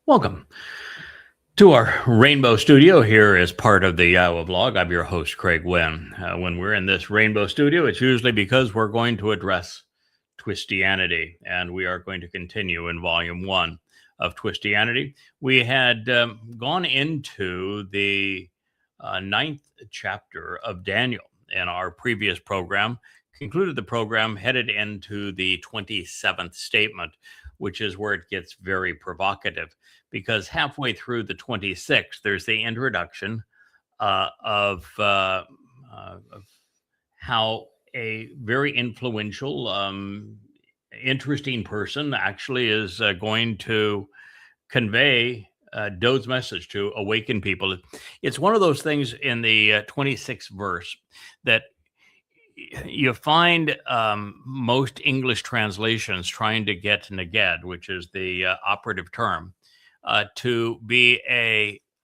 Welcome to our Rainbow Studio here as part of the Iowa blog. I'm your host, Craig Wynn. When we're in this Rainbow Studio, it's usually because we're going to address Twistianity, and we are going to continue in Volume 1 of Twistianity. We had gone into the ninth chapter of Daniel in our previous program, concluded the program, headed into the 27th statement, which is where it gets very provocative, because halfway through the 26th, there's the introduction of how a very influential, interesting person actually is going to convey Dode's message to awaken people. It's one of those things in the 26th verse that you find most English translations trying to get neged, which is the operative term, to be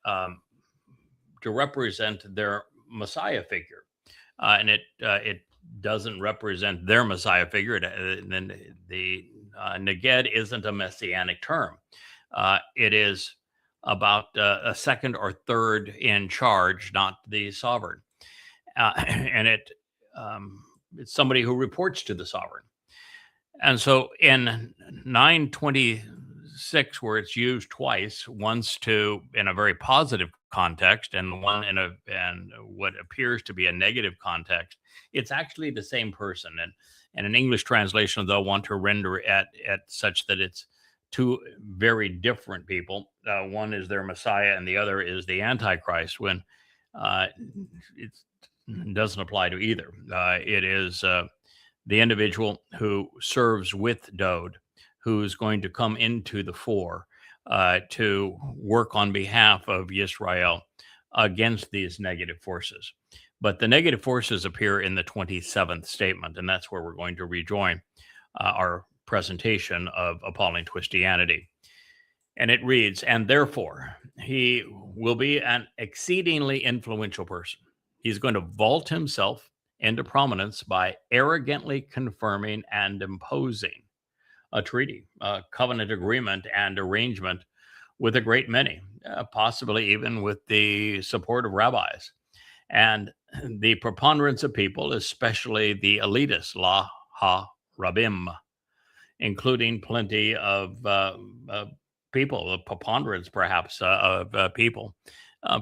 to represent their Messiah figure, and it doesn't represent their Messiah figure. Then the neged isn't a messianic term. It is about a second or third in charge, not the sovereign, and it's somebody who reports to the sovereign. And so in 926, where it's used twice, once to in a very positive context and one in what appears to be a negative context, it's actually the same person. And an English translation, they'll want to render at such that it's two very different people. One is their Messiah and the other is the Antichrist, when it doesn't apply to either. It is the individual who serves with Dode, who's going to come into the fore to work on behalf of Israel against these negative forces. But the negative forces appear in the 27th statement, and that's where we're going to rejoin our presentation of Appalling Twistianity. And it reads, "And therefore, he will be an exceedingly influential person. He's going to vault himself into prominence by arrogantly confirming and imposing a treaty, a covenant agreement and arrangement with a great many, possibly even with the support of rabbis and the preponderance of people, especially the elitists, la ha rabim, including plenty of people, a preponderance perhaps of people,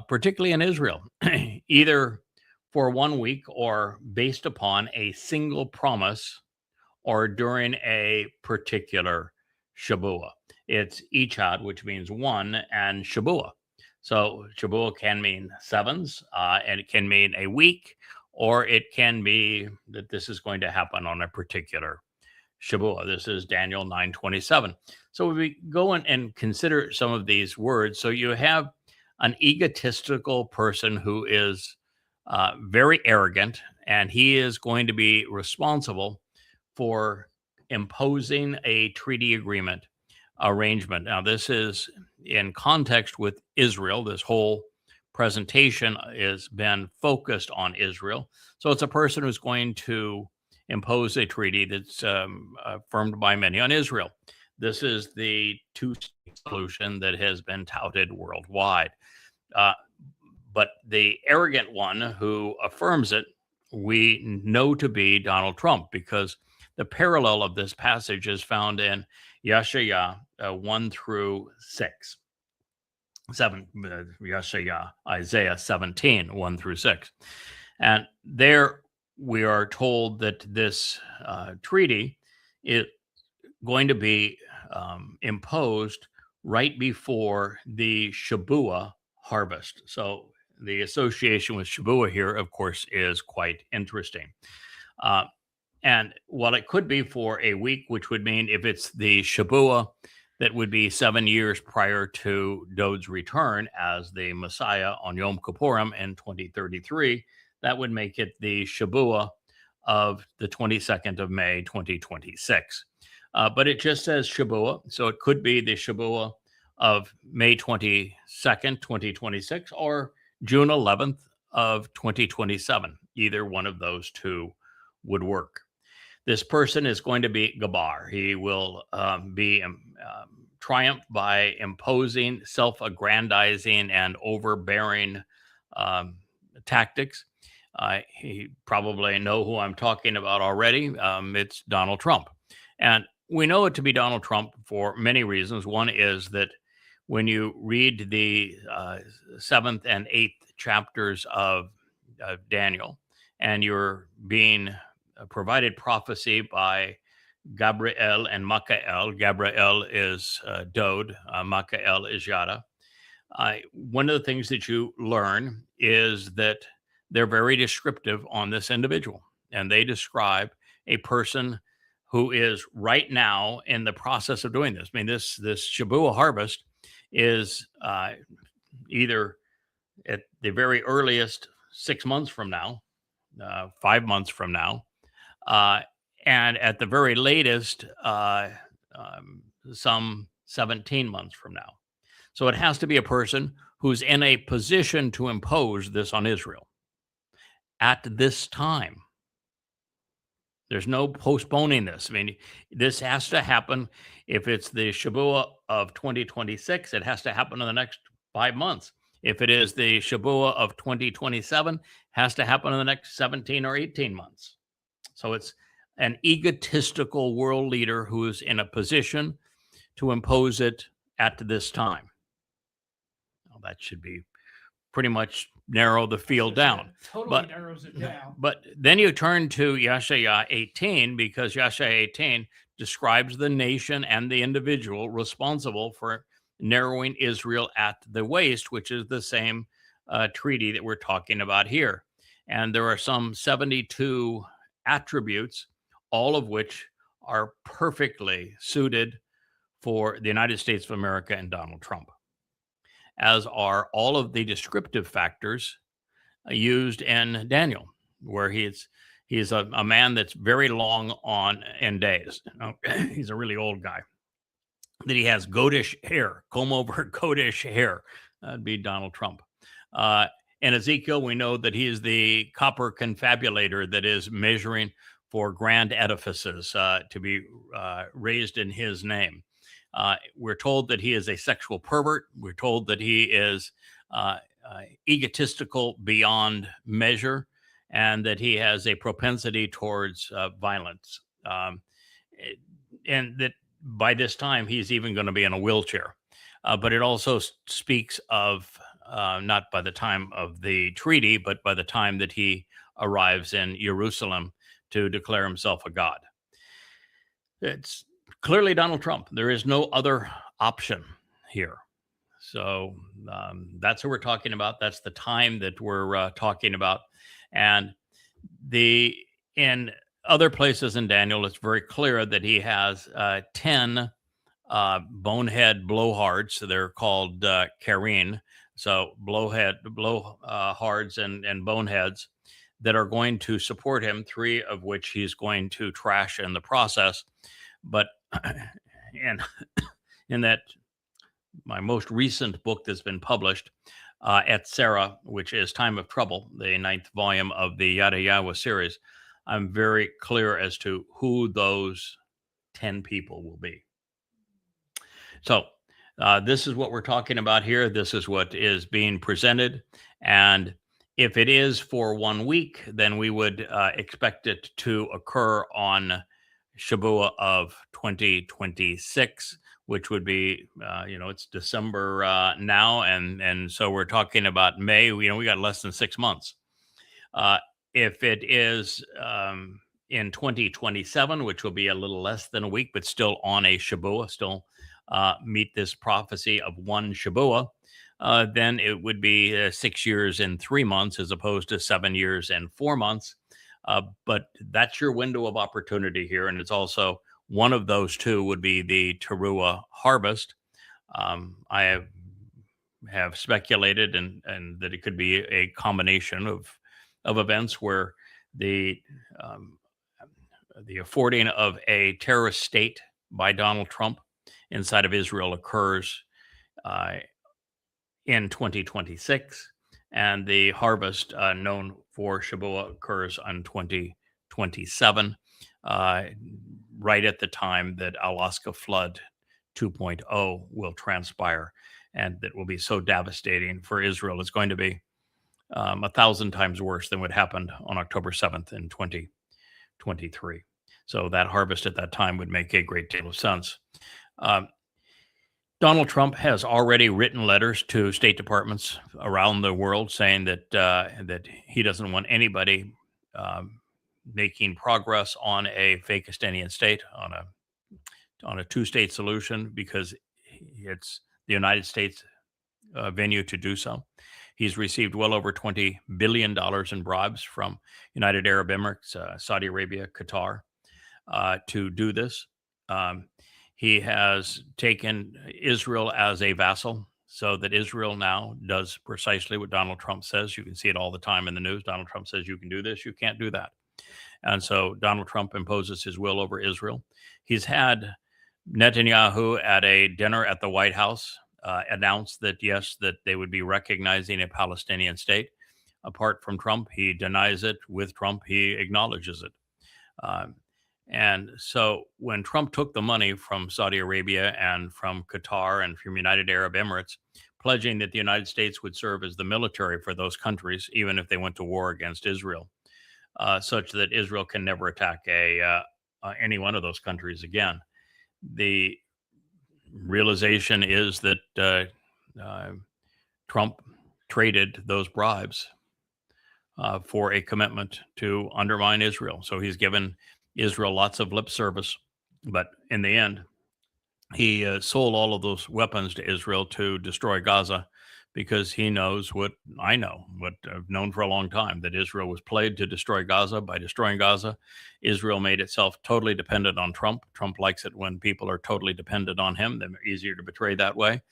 particularly in Israel, either for 1 week or based upon a single promise or during a particular Shabuah. It's Echad, which means one, and Shabuah. So Shabuah can mean sevens, and it can mean a week, or it can be that this is going to happen on a particular Shabuah. This is Daniel 9:27. So we go in and consider some of these words. So you have an egotistical person who is very arrogant, and he is going to be responsible for imposing a treaty agreement arrangement. Now, this is in context with Israel. This whole presentation has been focused on Israel. So it's a person who's going to impose a treaty that's affirmed by many on Israel. This is the two-state solution that has been touted worldwide. But the arrogant one who affirms it, we know to be Donald Trump, because the parallel of this passage is found in Yeshaya 1 through 6. 7, Yeshaya, Isaiah 17, 1 through 6. And there we are told that this treaty is going to be imposed right before the Shabuah harvest. So the association with Shabuah here, of course, is quite interesting. And while it could be for a week, which would mean if it's the Shabuah that would be 7 years prior to Dode's return as the Messiah on Yom Kippurim in 2033, that would make it the Shabuah of the 22nd of May, 2026. But it just says Shabuah, so it could be the Shabuah of May 22nd, 2026, or June 11th of 2027. Either one of those two would work. This person is going to be Gabar. He will be triumph by imposing, self-aggrandizing, and overbearing um, tactics. You probably know who I'm talking about already. It's Donald Trump. And we know it to be Donald Trump for many reasons. One is that when you read the seventh and eighth chapters of Daniel, and you're being provided prophecy by Gabriel and Michael. Gabriel is Dode, Michael is Yada. One of the things that you learn is that they're very descriptive on this individual, and they describe a person who is right now in the process of doing this. I mean, this Shabuah harvest is either at the very earliest 6 months from now, 5 months from now, uh, and at the very latest, some 17 months from now. So it has to be a person who's in a position to impose this on Israel at this time. There's no postponing this. I mean, this has to happen. If it's the Shabuah of 2026, it has to happen in the next 5 months. If it is the Shabuah of 2027, has to happen in the next 17 or 18 months. So it's an egotistical world leader who is in a position to impose it at this time. Well, that should be pretty much narrow the field down. Totally narrows it down. But then you turn to Yeshaya 18, because Yeshaya 18 describes the nation and the individual responsible for narrowing Israel at the waist, which is the same treaty that we're talking about here. And there are some 72 attributes, all of which are perfectly suited for the United States of America and Donald Trump, as are all of the descriptive factors used in Daniel, where he's a man that's very long on in days. He's a really old guy. That he has goatish hair, comb over goatish hair. That'd be Donald Trump. In Ezekiel, we know that he is the copper confabulator that is measuring for grand edifices to be raised in his name. We're told that he is a sexual pervert. We're told that he is egotistical beyond measure, and that he has a propensity towards violence. And that by this time, he's even going to be in a wheelchair. But it also speaks of not by the time of the treaty, but by the time that he arrives in Jerusalem to declare himself a god. It's clearly Donald Trump. There is no other option here. So that's who we're talking about. That's the time that we're talking about. And in other places in Daniel, it's very clear that he has 10 bonehead blowhards. So they're called Karine. So blowhards and boneheads that are going to support him, 3 of which he's going to trash in the process. But in that, my most recent book that's been published, at Sarah, which is Time of Trouble, the 9th volume of the Yada Yahweh series, I'm very clear as to who those 10 people will be. So this is what we're talking about here. This is what is being presented. And if it is for 1 week, then we would expect it to occur on Shabuah of 2026, which would be, it's December now. And so we're talking about May. We got less than 6 months. If it is in 2027, which will be a little less than a week, but still on a Shabuah, still meet this prophecy of 1 Shabuah, then it would be 6 years and 3 months as opposed to 7 years and 4 months. But that's your window of opportunity here. And it's also one of those 2 would be the Teruah harvest. I have speculated and that it could be a combination of events where the affording of a terrorist state by Donald Trump inside of Israel occurs in 2026, and the harvest known for Shabuah occurs on 2027, right at the time that Alaska flood 2.0 will transpire, and that will be so devastating for Israel. It's going to be 1,000 times worse than what happened on October 7th in 2023. So that harvest at that time would make a great deal of sense. Um, Donald Trump has already written letters to state departments around the world saying that he doesn't want anybody um, making progress on a Fakistanian state, on a two-state solution, because it's the United States venue to do so. He's received well over $20 billion in bribes from United Arab Emirates, Saudi Arabia, Qatar, to do this. Um, he has taken Israel as a vassal, so that Israel now does precisely what Donald Trump says. You can see it all the time in the news. Donald Trump says you can do this, you can't do that. And so Donald Trump imposes his will over Israel. He's had Netanyahu at a dinner at the White House announced that, yes, that they would be recognizing a Palestinian state. Apart from Trump, he denies it. With Trump, he acknowledges it. Um, and so when Trump took the money from Saudi Arabia and from Qatar and from United Arab Emirates, pledging that the United States would serve as the military for those countries, even if they went to war against Israel, such that Israel can never attack any one of those countries again. The realization is that Trump traded those bribes for a commitment to undermine Israel. So he's given Israel lots of lip service, but in the end, he sold all of those weapons to Israel to destroy Gaza, because he knows what I know, what I've known for a long time, that Israel was played to destroy Gaza. By destroying Gaza, Israel made itself totally dependent on Trump. Trump likes it when people are totally dependent on him. They're easier to betray that way.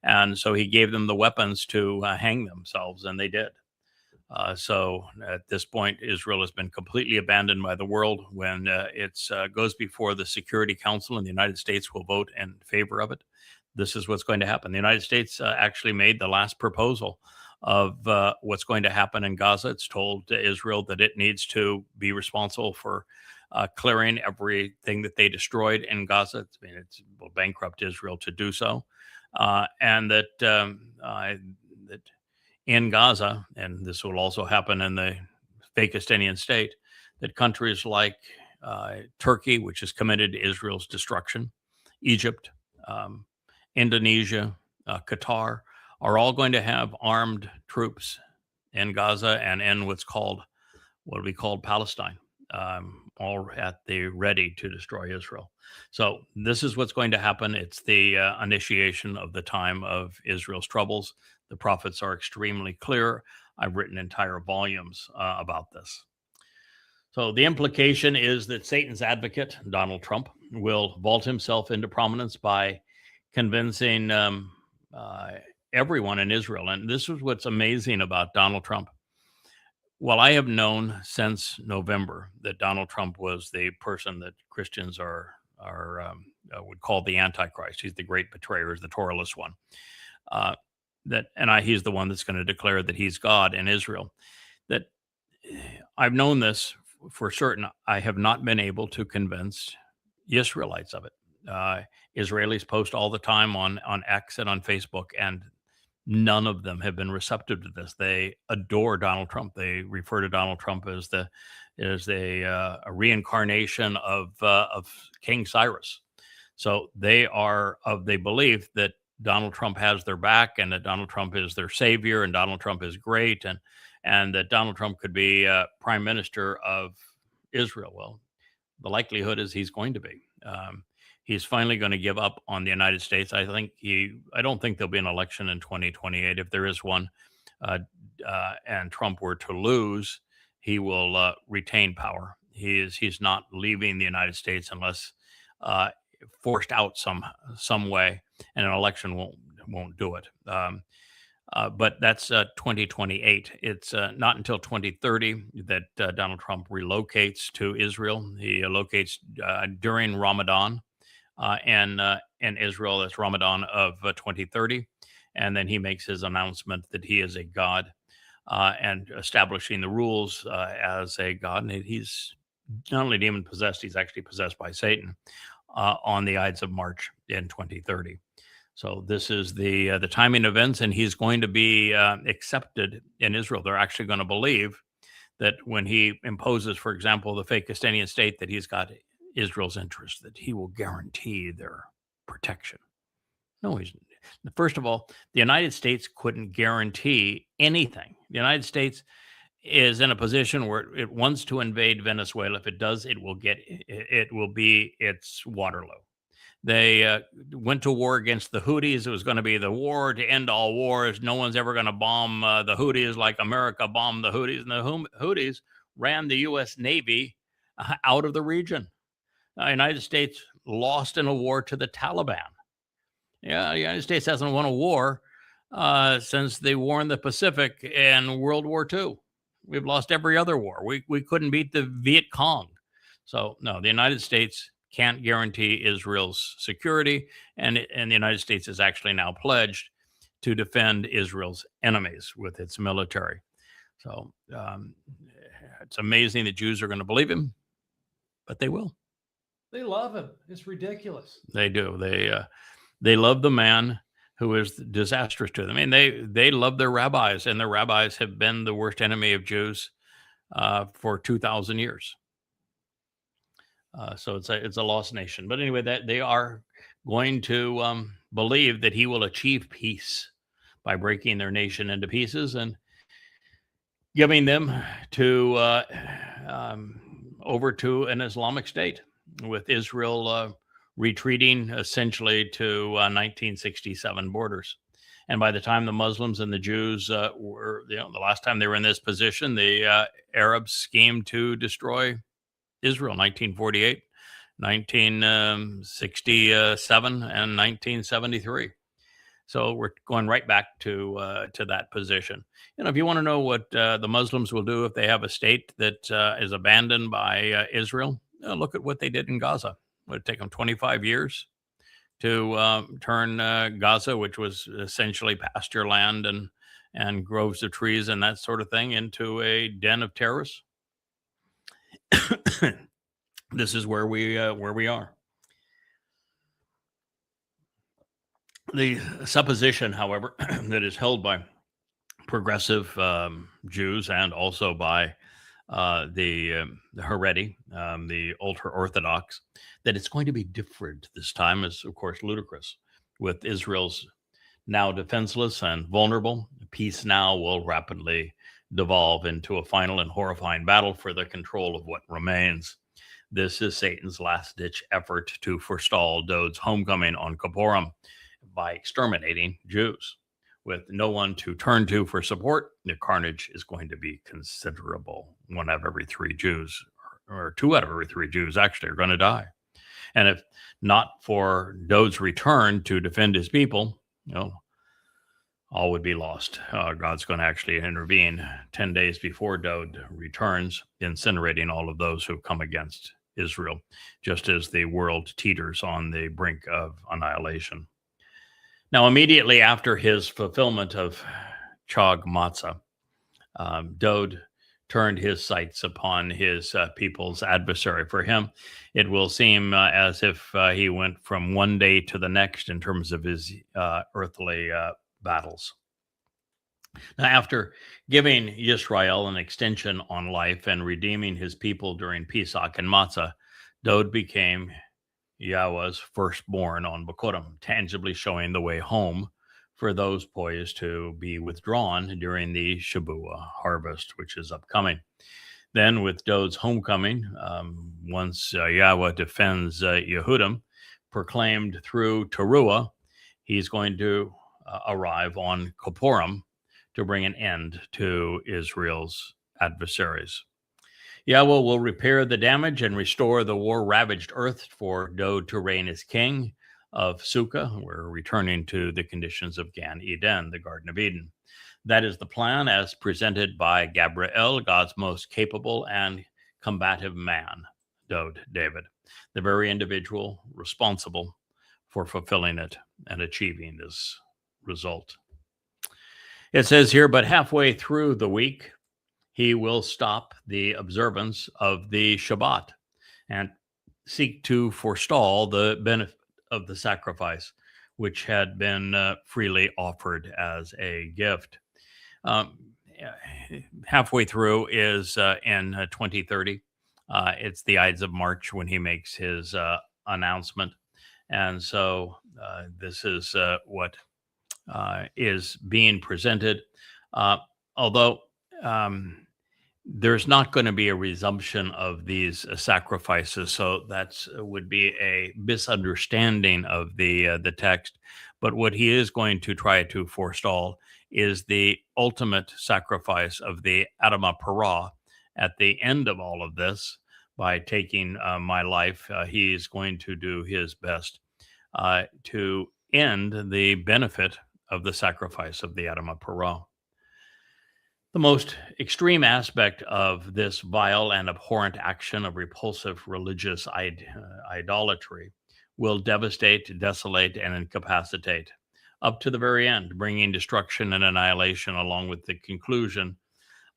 And so he gave them the weapons to hang themselves, and they did. So at this point, Israel has been completely abandoned by the world. When it goes before the Security Council, and the United States will vote in favor of it, this is what's going to happen. The United States actually made the last proposal of what's going to happen in Gaza. It's told Israel that it needs to be responsible for clearing everything that they destroyed in Gaza. It will bankrupt Israel to do so, and that in Gaza, and this will also happen in the Fakistanian state, that countries like Turkey, which is committed to Israel's destruction, Egypt, Indonesia, Qatar, are all going to have armed troops in Gaza and in what we call Palestine, all at the ready to destroy Israel. So this is what's going to happen. It's the initiation of the time of Israel's troubles. The prophets are extremely clear. I've written entire volumes about this. So the implication is that Satan's advocate, Donald Trump, will vault himself into prominence by convincing everyone in Israel. And this is what's amazing about Donald Trump. Well, I have known since November that Donald Trump was the person that Christians would call the Antichrist. He's the great betrayer, is the Torahless one. He's the one that's going to declare that he's God in Israel. That I've known this for certain. I have not been able to convince Israelites of it. Israelis post all the time on X and on Facebook, and none of them have been receptive to this. They adore Donald Trump. They refer to Donald Trump as a reincarnation of King Cyrus. So they are of the belief that Donald Trump has their back, and that Donald Trump is their savior, and Donald Trump is great, and that Donald Trump could be prime minister of Israel. Well, the likelihood is he's going to be. He's finally going to give up on the United States. I don't think there'll be an election in 2028. If there is one, and Trump were to lose, he will retain power. He's not leaving the United States unless forced out some way, and an election won't do it. But that's 2028. It's not until 2030 that Donald Trump relocates to Israel. He locates during Ramadan in Israel. That's Ramadan of 2030. And then he makes his announcement that he is a God, and establishing the rules as a God. And he's not only demon possessed, he's actually possessed by Satan. on the Ides of March in 2030. So this is the timing events, and he's going to be accepted in Israel. They're actually going to believe that when he imposes, for example, the fake Estonian state, that he's got Israel's interest, that he will guarantee their protection. No, he's first of all, the United States couldn't guarantee anything. The United States is in a position where it wants to invade Venezuela. If it does, it will be its Waterloo. They went to war against the Houthis. It was going to be the war to end all wars. No one's ever going to bomb the Houthis like America bombed the Houthis. And the Houthis ran the U.S. Navy out of the region. The United States lost in a war to the Taliban. Yeah, the United States hasn't won a war since the war in the Pacific and World War II. We've lost every other war. We couldn't beat the Viet Cong. So, no, the United States can't guarantee Israel's security, and the United States is actually now pledged to defend Israel's enemies with its military. So it's amazing that Jews are going to believe him, but they will. They love him. It's ridiculous. They do. They love the man who is disastrous to them. I mean, they love their rabbis, and their rabbis have been the worst enemy of Jews for 2,000 years. So it's a lost nation. But anyway, that they are going to believe that he will achieve peace by breaking their nation into pieces and giving them to over to an Islamic State, with Israel retreating essentially to 1967 borders. And by the time the Muslims and the Jews were, the last time they were in this position, the Arabs schemed to destroy Israel, 1948, 1967, and 1973. So we're going right back to that position. If you want to know what the Muslims will do if they have a state that is abandoned by Israel, look at what they did in Gaza. It would take them 25 years to turn Gaza, which was essentially pasture land and groves of trees and that sort of thing, into a den of terrorists. This is where we are. The supposition, however, that is held by progressive Jews and also by the Haredi, the ultra-Orthodox, that it's going to be different this time is, of course, ludicrous. With Israel's now defenseless and vulnerable, peace now will rapidly devolve into a final and horrifying battle for the control of what remains. This is Satan's last-ditch effort to forestall Dod's homecoming on Kippurim by exterminating Jews. With no one to turn to for support, the carnage is going to be considerable. 1 out of every 3 Jews, or 2 out of every 3 Jews actually, are going to die. And if not for Dod's return to defend his people, all would be lost. God's going to actually intervene 10 days before Dod returns, incinerating all of those who come against Israel, just as the world teeters on the brink of annihilation. Now, immediately after his fulfillment of Chag Matzah, Dod turned his sights upon his people's adversary. For him, it will seem as if he went from one day to the next in terms of his earthly battles. Now, after giving Yisrael an extension on life and redeeming his people during Pesach and Matzah, Dod became Yahweh's firstborn on Bikurim, tangibly showing the way home for those poised to be withdrawn during the Shabua harvest, which is upcoming. Then, with Dod's homecoming, once Yahweh defends Yehudim, proclaimed through Teruah, he's going to arrive on Kippurim to bring an end to Israel's adversaries. Yahweh will repair the damage and restore the war-ravaged earth for Dod to reign as king of Sukkah. We're returning to the conditions of Gan Eden, the Garden of Eden. That is the plan as presented by Gabriel, God's most capable and combative man, Dod David, the very individual responsible for fulfilling it and achieving this result. It says here, but halfway through the week, he will stop the observance of the Shabbat. And seek to forestall the benefit of the sacrifice, which had been freely offered as a gift. Um, Halfway through is in 2030. It's the Ides of March when he makes his announcement. And so this is what is being presented. Uh, although um, there's not going to be a resumption of these sacrifices, so that's would be a misunderstanding of the text. But what he is going to try to forestall is the ultimate sacrifice of the Adama Parah at the end of all of this. By taking my life, he's going to do his best to end the benefit of the sacrifice of the Adama Parah. The most extreme aspect of this vile and abhorrent action of repulsive religious idolatry will devastate, desolate, and incapacitate up to the very end, bringing destruction and annihilation along with the conclusion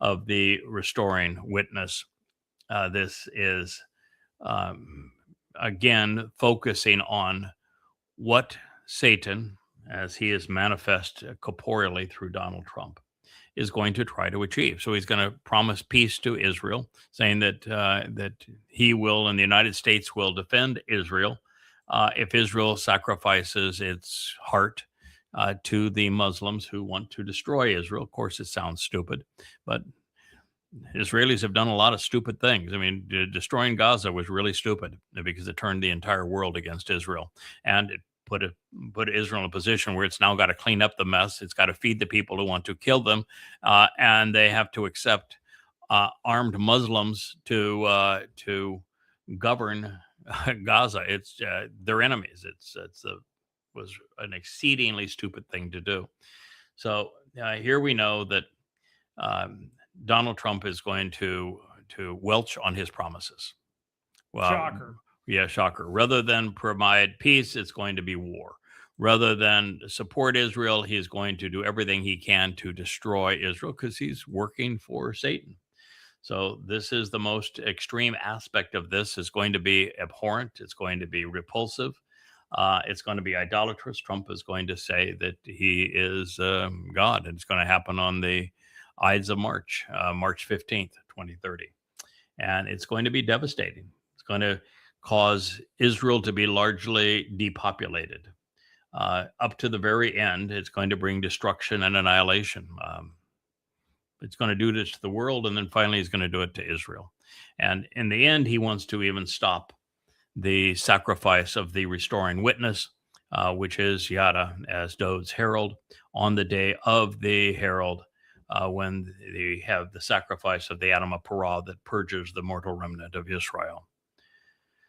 of the restoring witness. This is, um, again, focusing on what Satan, as he is manifest corporeally through Donald Trump, is going to try to achieve. So he's going to promise peace to Israel, saying that he will and the United States will defend Israel if Israel sacrifices its heart to the Muslims who want to destroy Israel. Of course, it sounds stupid, but Israelis have done a lot of stupid things. I mean, destroying Gaza was really stupid because it turned the entire world against Israel, and it put Israel in a position where it's now got to clean up the mess. It's got to feed the people who want to kill them, and they have to accept armed Muslims to govern Gaza. It's their enemies. Was an exceedingly stupid thing to do. So here we know that Donald Trump is going to welch on his promises. Well, Shocker. yeah, shocker. Rather than provide peace, it's going to be war. Rather than support Israel, he's going to do everything he can to destroy Israel because he's working for Satan. So this is the most extreme aspect of this. Is going to be abhorrent. It's going to be repulsive. It's going to be idolatrous. Trump is going to say that he is God, and it's going to happen on the Ides of March, March 15th, 2030. And it's going to be devastating. It's going to cause Israel to be largely depopulated. Up to the very end, it's going to bring destruction and annihilation. It's going to do this to the world, and then finally he's going to do it to Israel. And in the end, he wants to even stop the sacrifice of the restoring witness, which is Yada as Dode's herald, on the day of the herald, when they have the sacrifice of the Adama Parah that purges the mortal remnant of Israel.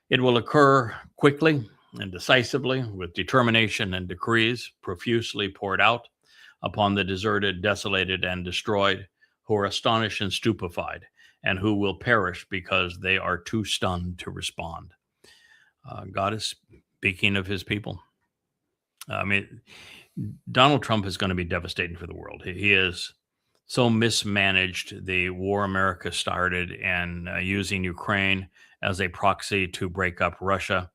It will occur quickly and decisively with determination and decrees profusely poured out upon the deserted, desolated, and destroyed, who are astonished and stupefied, and who will perish because they are too stunned to respond. God is speaking of his people. I mean, Donald Trump is going to be devastating for the world. He is so mismanaged the war America started and using Ukraine as a proxy to break up Russia,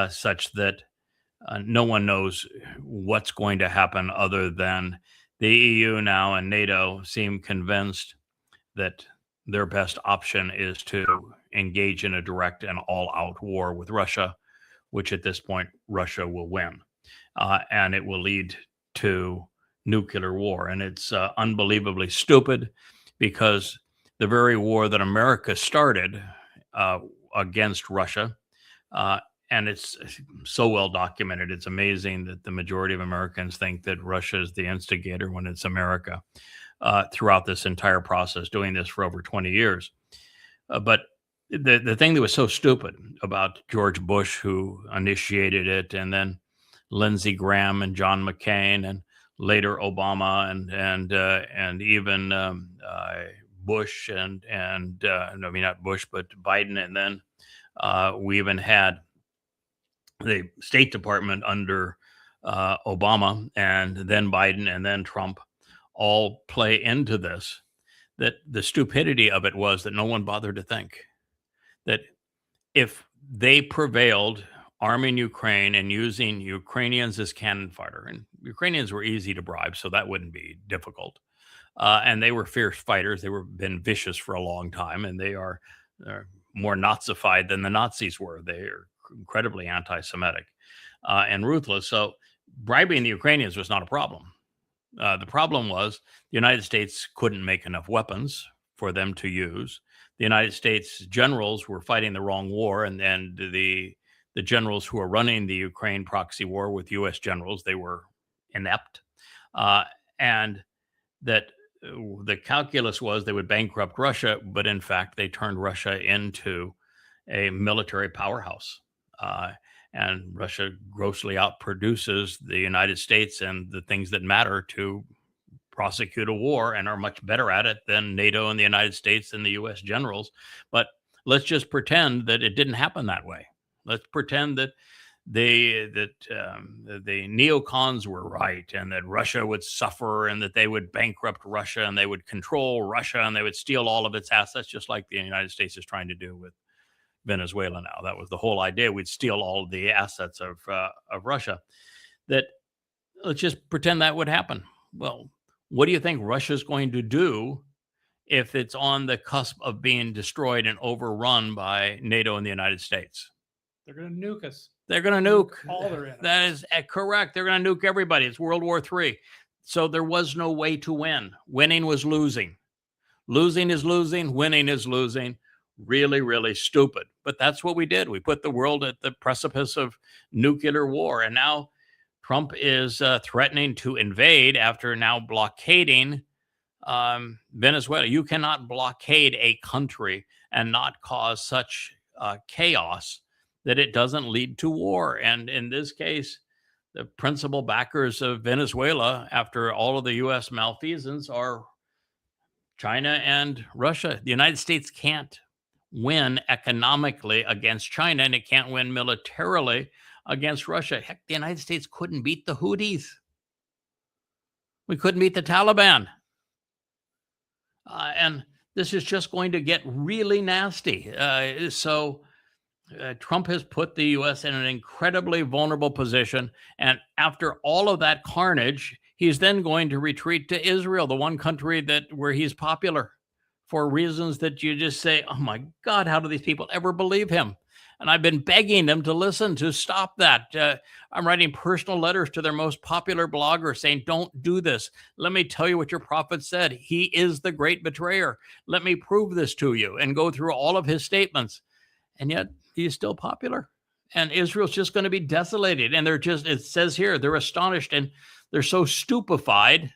such that no one knows what's going to happen other than the EU now and NATO seem convinced that their best option is to engage in a direct and all-out war with Russia, which at this point Russia will win, and it will lead to nuclear war. And it's unbelievably stupid because the very war that America started against Russia, and it's so well documented, it's amazing that the majority of Americans think that Russia is the instigator when it's America. Throughout this entire process, doing this for over 20 years. But the thing that was so stupid about George Bush, who initiated it, and then Lindsey Graham and John McCain, and later Obama, and even Bush, and I mean, not Bush, but Biden, and then we even had the State Department under Obama, and then Biden, and then Trump, all play into this. That the stupidity of it was that no one bothered to think that if they prevailed arming Ukraine and using Ukrainians as cannon fodder. And Ukrainians were easy to bribe, so that wouldn't be difficult. And they were fierce fighters. They were been vicious for a long time, and they are more Nazified than the Nazis were. They are incredibly anti-Semitic and ruthless. So bribing the Ukrainians was not a problem. The problem was the United States couldn't make enough weapons for them to use. The United States generals were fighting the wrong war, and the generals who were running the Ukraine proxy war with U.S. generals, they were inept, and that the calculus was they would bankrupt Russia, but in fact they turned Russia into a military powerhouse. And Russia grossly outproduces the United States and the things that matter to prosecute a war, and are much better at it than NATO and the United States and the US generals. But let's just pretend that it didn't happen that way. Let's pretend that the neocons were right, and that Russia would suffer, and that they would bankrupt Russia, and they would control Russia, and they would steal all of its assets, just like the United States is trying to do with Venezuela now. That was the whole idea. We'd steal all of the assets of Russia. That let's just pretend that would happen. Well, what do you think Russia's going to do if it's on the cusp of being destroyed and overrun by NATO and the United States? They're going to nuke us. They're going to nuke all their enemies. That is correct. They're going to nuke everybody. It's World War III. So there was no way to win. Winning was losing. Losing is losing. Winning is losing. Really, really stupid. But that's what we did. We put the world at the precipice of nuclear war. And now Trump is threatening to invade after now blockading Venezuela. You cannot blockade a country and not cause such chaos that it doesn't lead to war. And in this case, the principal backers of Venezuela, after all of the U.S. malfeasance, are China and Russia. The United States can't win economically against China, and it can't win militarily against Russia. Heck, the United States couldn't beat the Houthis. We couldn't beat the Taliban. And this is just going to get really nasty. So Trump has put the U.S. in an incredibly vulnerable position. And after all of that carnage, he's then going to retreat to Israel, the one country where he's popular, for reasons that you just say, oh my God, how do these people ever believe him? And I've been begging them to listen, to stop that. I'm writing personal letters to their most popular blogger saying, don't do this. Let me tell you what your prophet said. He is the great betrayer. Let me prove this to you, and go through all of his statements. And yet he's still popular. And Israel's just going to be desolated. And it says here, they're astonished and they're so stupefied,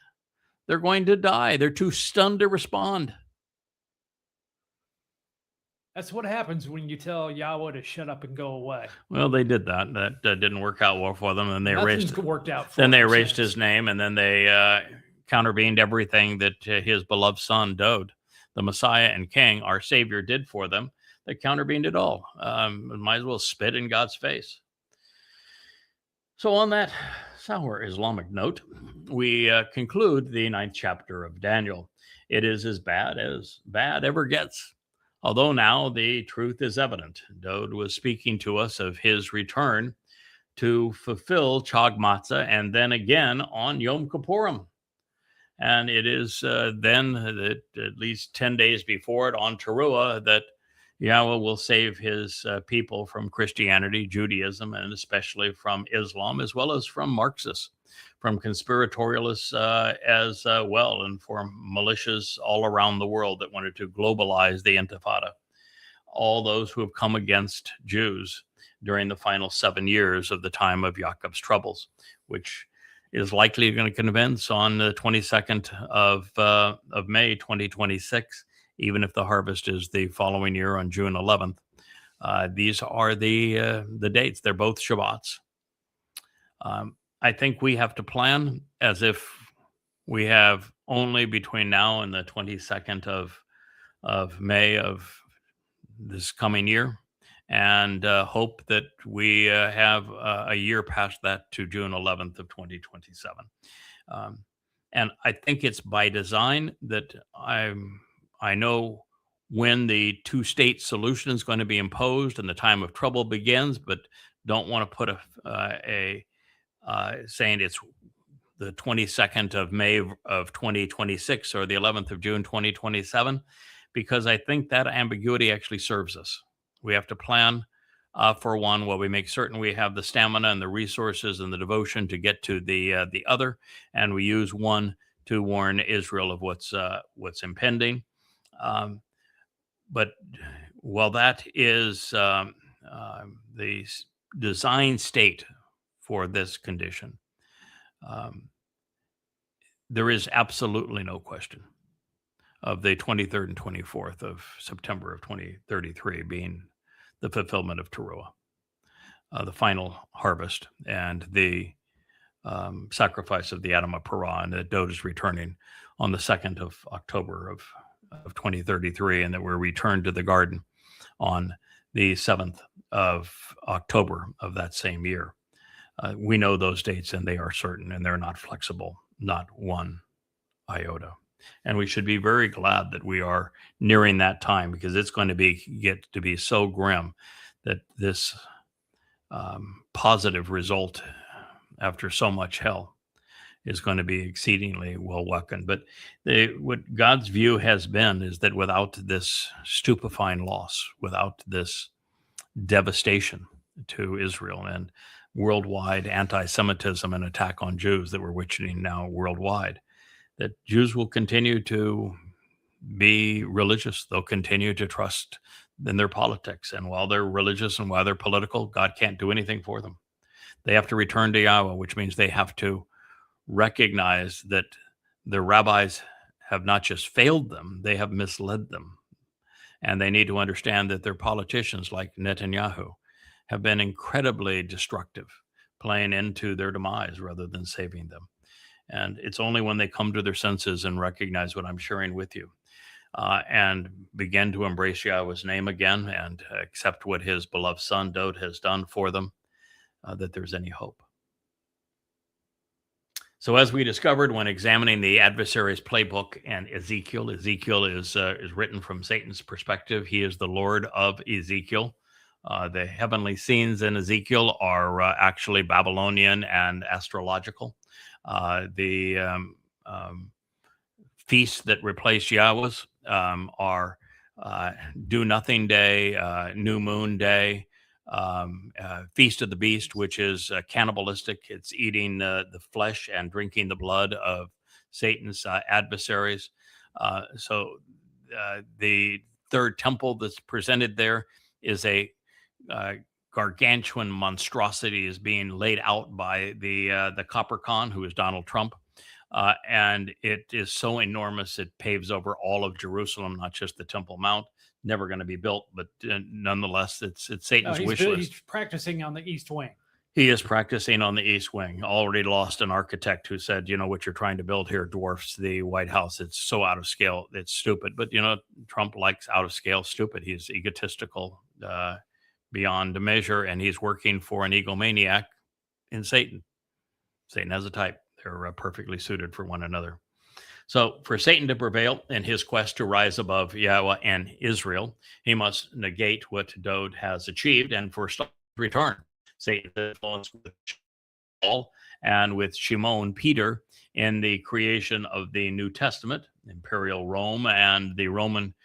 they're going to die. They're too stunned to respond. That's what happens when you tell Yahweh to shut up and go away. Well, they did that. That didn't work out well for them. And they worked out. Then they erased his name, and then they countervened everything that his beloved son, Dode, the Messiah and King, our Savior, did for them. They countervened it all. Might as well spit in God's face. So on that sour Islamic note, we conclude the 9th chapter of Daniel. It is as bad ever gets. Although now the truth is evident. Dode was speaking to us of his return to fulfill Chag Matzah, and then again on Yom Kippurim. And it is then that at least 10 days before it, on Teruah, that Yahweh will save his people from Christianity, Judaism, and especially from Islam, as well as from Marxists, from conspiratorialists as well, and from militias all around the world that wanted to globalize the Intifada. All those who have come against Jews during the final 7 years of the time of Jacob's troubles, which is likely going to commence on the 22nd of May, 2026, even if the harvest is the following year on June 11th. These are the dates. They're both Shabbats. I think we have to plan as if we have only between now and the 22nd of May of this coming year, and hope that we have a year past that to June 11th of 2027. And I think it's by design that I know when the two-state solution is going to be imposed and the time of trouble begins, but don't want to put saying it's the 22nd of May of 2026 or the 11th of June 2027, because I think that ambiguity actually serves us. We have to plan for one while we make certain we have the stamina and the resources and the devotion to get to the other, and we use one to warn Israel of what's impending. But while that is the design state for this condition, there is absolutely no question of the 23rd and 24th of September of 2033 being the fulfillment of Teruah, the final harvest, and the sacrifice of the Adam of Perah, and that Dode is returning on the 2nd of October of 2033, and that we're returned to the garden on the 7th of October of that same year. We know those dates, and they are certain, and they're not flexible, not one iota. And we should be very glad that we are nearing that time, because it's going to get to be so grim that this positive result after so much hell is going to be exceedingly well welcomed. But what God's view has been is that without this stupefying loss, without this devastation to Israel and worldwide anti-Semitism and attack on Jews that we're witnessing now worldwide, that Jews will continue to be religious. They'll continue to trust in their politics. And while they're religious and while they're political, God can't do anything for them. They have to return to Yahweh, which means they have to recognize that their rabbis have not just failed them, they have misled them. And they need to understand that their politicians like Netanyahu have been incredibly destructive, playing into their demise rather than saving them. And it's only when they come to their senses and recognize what I'm sharing with you and begin to embrace Yahweh's name again and accept what his beloved son Dode has done for them, that there's any hope. So as we discovered when examining the adversary's playbook and Ezekiel is written from Satan's perspective. He is the Lord of Ezekiel. The heavenly scenes in Ezekiel are actually Babylonian and astrological. The feasts that replace Yahweh's are Do Nothing Day, New Moon Day, Feast of the Beast, which is cannibalistic. It's eating the flesh and drinking the blood of Satan's adversaries. So the third temple that's presented there is a gargantuan monstrosity is being laid out by the Copper Khan, who is Donald Trump. And it is so enormous, it paves over all of Jerusalem, not just the Temple Mount. Never going to be built, but nonetheless, it's Satan's wish list. He's practicing on the East Wing. He is practicing on the East Wing. Already lost an architect who said, what you're trying to build here dwarfs the White House. It's so out of scale. It's stupid. But, Trump likes out of scale stupid. He's egotistical beyond measure, and he's working for an egomaniac in Satan. Satan has a type. They're perfectly suited for one another. So for Satan to prevail in his quest to rise above Yahweh and Israel, he must negate what Dode has achieved and forestall return. Satan's influence with Paul and with Shimon Peter in the creation of the New Testament, Imperial Rome, and the Roman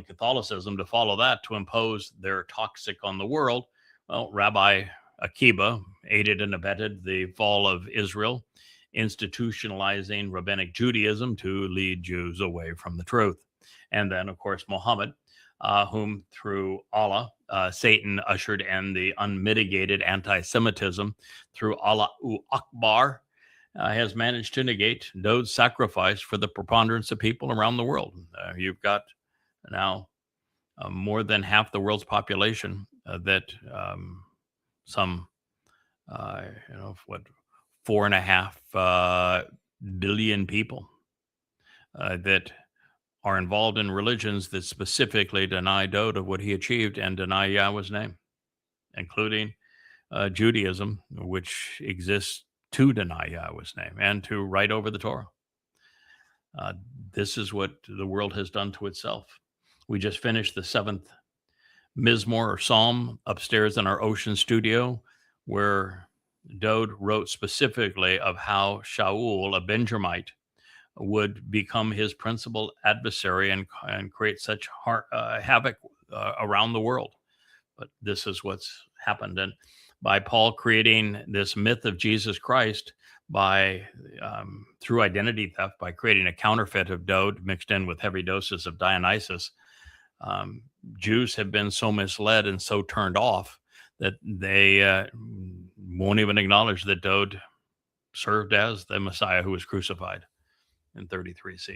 Catholicism to follow that, to impose their toxic on the world. Well, Rabbi Akiba aided and abetted the fall of Israel, institutionalizing rabbinic Judaism to lead Jews away from the truth. And then, of course, Muhammad, whom through Allah, Satan ushered in the unmitigated anti-Semitism through Allahu Akbar, has managed to negate Dode's sacrifice for the preponderance of people around the world. You've got now more than half the world's population that some, 4.5 billion people that are involved in religions that specifically deny Dode of what he achieved and deny Yahweh's name, including Judaism, which exists to deny Yahweh's name and to write over the Torah. This is what the world has done to itself. We just finished the 7th Mizmor or Psalm upstairs in our Ocean studio, where Dode wrote specifically of how Shaul, a Benjamite, would become his principal adversary and create such havoc around the world. But this is what's happened. And by Paul creating this myth of Jesus Christ by through identity theft, by creating a counterfeit of Dode mixed in with heavy doses of Dionysus, Jews have been so misled and so turned off that they won't even acknowledge that Dode served as the Messiah who was crucified in 33 CE.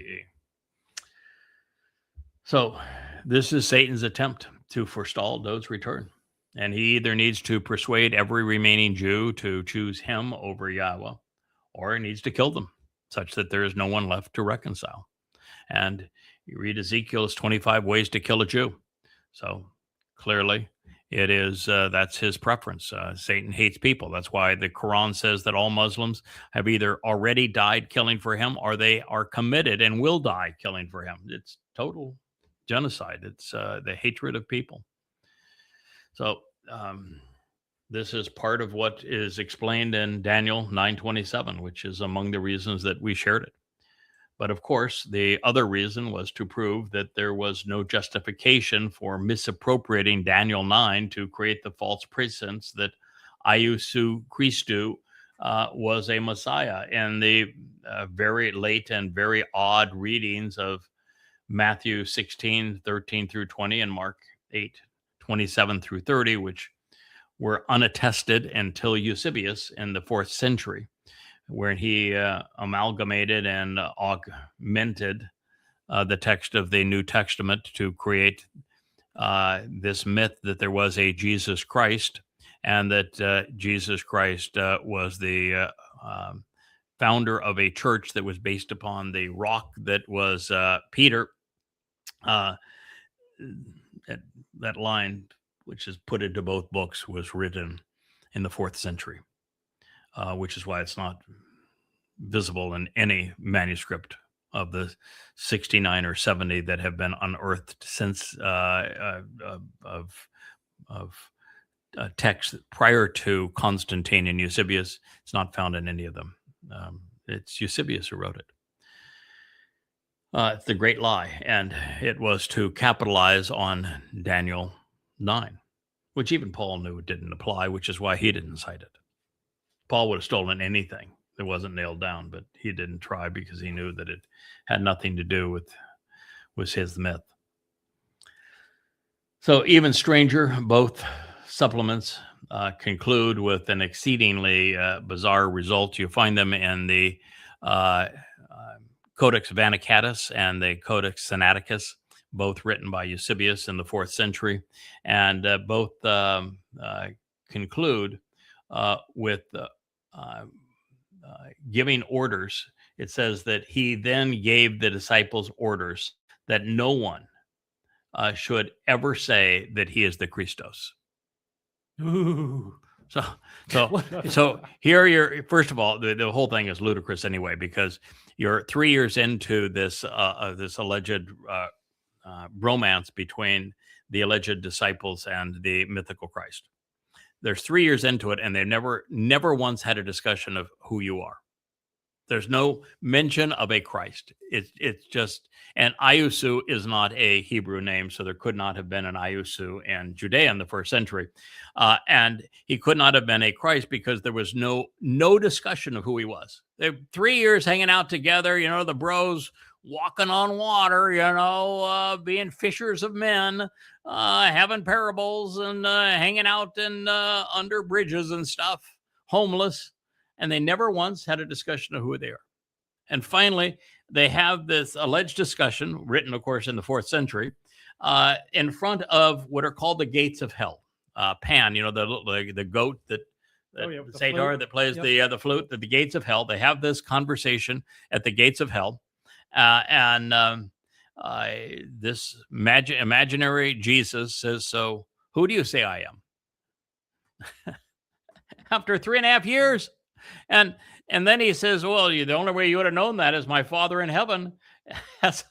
So this is Satan's attempt to forestall Dode's return. And he either needs to persuade every remaining Jew to choose him over Yahweh, or he needs to kill them, such that there is no one left to reconcile. And you read Ezekiel's 25 ways to kill a Jew. So clearly it is, that's his preference. Satan hates people. That's why the Quran says that all Muslims have either already died killing for him, or they are committed and will die killing for him. It's total genocide. It's the hatred of people. So this is part of what is explained in Daniel 9:27, which is among the reasons that we shared it. But of course, the other reason was to prove that there was no justification for misappropriating Daniel 9 to create the false pretense that Iesous Christou was a Messiah. And the very late and very odd readings of Matthew 16:13 through 20 and Mark 8:27 through 30, which were unattested until Eusebius in the 4th century, where he amalgamated and augmented the text of the New Testament to create this myth that there was a Jesus Christ, and that Jesus Christ was the founder of a church that was based upon the rock that was Peter. That line, which is put into both books, was written in the 4th century. Which is why it's not visible in any manuscript of the 69 or 70 that have been unearthed since of texts prior to Constantine and Eusebius. It's not found in any of them. It's Eusebius who wrote it. It's the great lie, and it was to capitalize on Daniel 9, which even Paul knew didn't apply, which is why he didn't cite it. Paul would have stolen anything that wasn't nailed down, but he didn't try because he knew that it had nothing to do with his myth. So even stranger, both supplements conclude with an exceedingly bizarre result. You find them in the Codex Vaticanus and the Codex Sinaiticus, both written by Eusebius in the 4th century, and both conclude with giving orders. It says that he then gave the disciples orders that no one should ever say that he is the Christos. Ooh. So here you're, first of all, the whole thing is ludicrous anyway, because you're 3 years into this alleged romance between the alleged disciples and the mythical Christ. There's 3 years into it, and they've never once had a discussion of who you are. There's no mention of a Christ. It's just, and Iesous is not a Hebrew name, so there could not have been an Iesous in Judea in the 1st century, and he could not have been a Christ because there was no discussion of who he was. They're 3 years hanging out together, the bros walking on water, being fishers of men, having parables and hanging out in under bridges and stuff, homeless. And they never once had a discussion of who they are. And finally, they have this alleged discussion, written, of course, in the 4th century, in front of what are called the gates of hell. Pan, the goat that Satar that plays the flute, the gates of hell. They have this conversation at the gates of hell. And this imaginary Jesus says, "So who do you say I am?" After 3.5 years. And then he says, "Well, the only way you would have known that is my Father in heaven has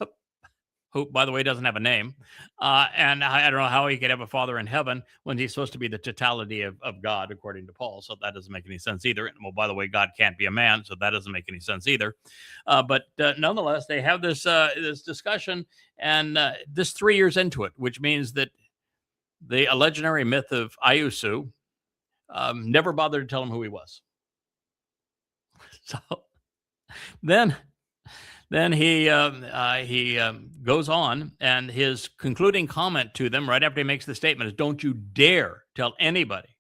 who, by the way, doesn't have a name. And I don't know how he could have a father in heaven when he's supposed to be the totality of God, according to Paul. So that doesn't make any sense either. And, well, by the way, God can't be a man, so that doesn't make any sense either. But nonetheless, they have this this discussion, and this 3 years into it, which means that the legendary myth of Iusu never bothered to tell him who he was. So then he goes on, and his concluding comment to them right after he makes the statement is, "Don't you dare tell anybody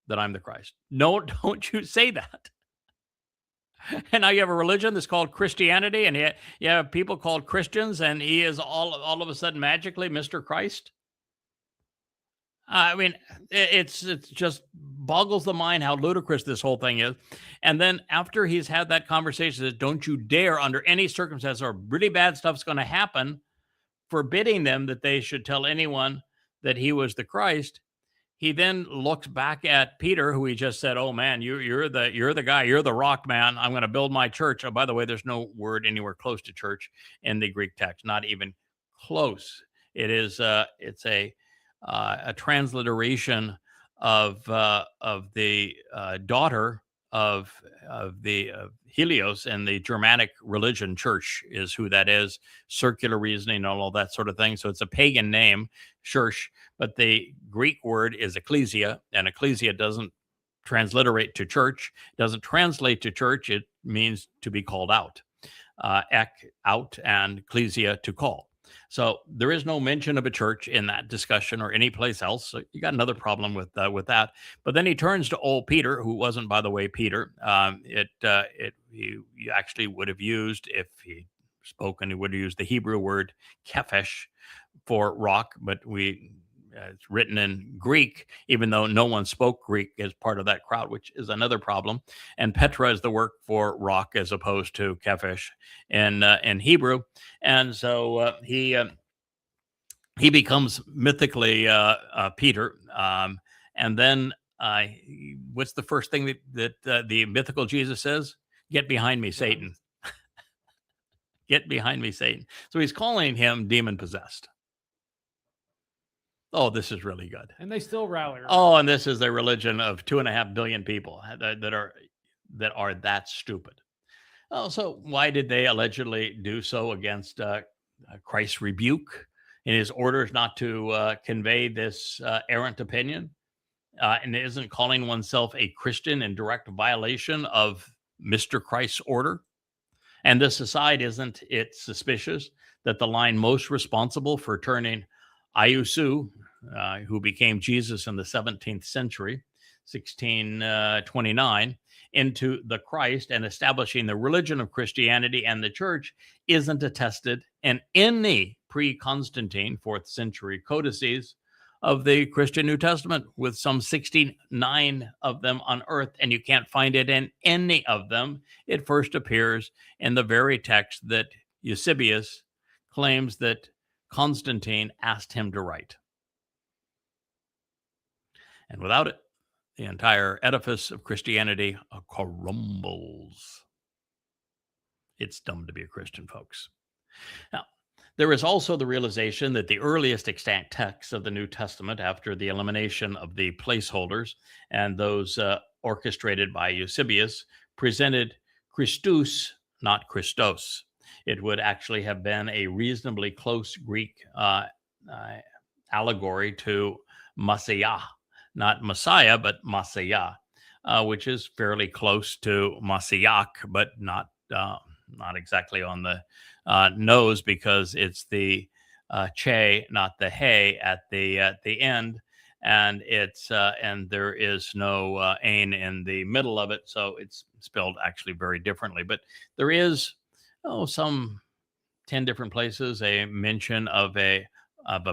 that I'm the Christ. No, don't you say that." And now you have a religion that's called Christianity, and you have people called Christians, and he is all of a sudden magically Mr. Christ. I mean, it's just boggles the mind how ludicrous this whole thing is. And then after he's had that conversation, says, "Don't you dare, under any circumstance, or really bad stuff's going to happen," forbidding them that they should tell anyone that he was the Christ. He then looks back at Peter, who he just said, "Oh man, you're the guy, you're the rock, man. I'm going to build my church." Oh, by the way, there's no word anywhere close to church in the Greek text, not even close. It is it's a transliteration of the daughter of the Helios, and the Germanic religion church is who that is. Circular reasoning and all that sort of thing. So it's a pagan name, church, but the Greek word is ecclesia, and ecclesia doesn't transliterate to church, doesn't translate to church. It means to be called out. Ek, out, and ecclesia, to call. So there is no mention of a church in that discussion or any place else. So you got another problem with that. But then he turns to old Peter, who wasn't, by the way, Peter. He actually would have used, if he spoken, he would have used the Hebrew word kephesh for rock, but it's written in Greek, even though no one spoke Greek as part of that crowd, which is another problem. And Petra is the word for rock as opposed to kephesh in Hebrew. And so he becomes mythically Peter. And then what's the first thing that the mythical Jesus says? "Get behind me, Satan." Get behind me, Satan. So he's calling him demon possessed. Oh, this is really good. And they still rally around. Oh, and this is a religion of 2.5 billion people that are that stupid. Oh, so why did they allegedly do so against Christ's rebuke in his orders not to convey this errant opinion? And isn't calling oneself a Christian in direct violation of Mr. Christ's order? And this aside, isn't it suspicious that the line most responsible for turning Iusu, who became Jesus in the 17th century, 1629, into the Christ and establishing the religion of Christianity and the church, isn't attested in any pre-Constantine 4th century codices of the Christian New Testament, with some 69 of them unearthed, and you can't find it in any of them. It first appears in the very text that Eusebius claims that Constantine asked him to write. And without it, the entire edifice of Christianity crumbles. It's dumb to be a Christian, folks. Now, there is also the realization that the earliest extant texts of the New Testament, after the elimination of the placeholders and those orchestrated by Eusebius, presented Christus, not Christos. It would actually have been a reasonably close Greek allegory to Messiah, not Messiah, but Messiah, which is fairly close to Messiah, but not exactly on the nose, because it's the che, not the hey, at the end, and it's and there is no ain in the middle of it, so it's spelled actually very differently. But there is some 10 different places a mention of a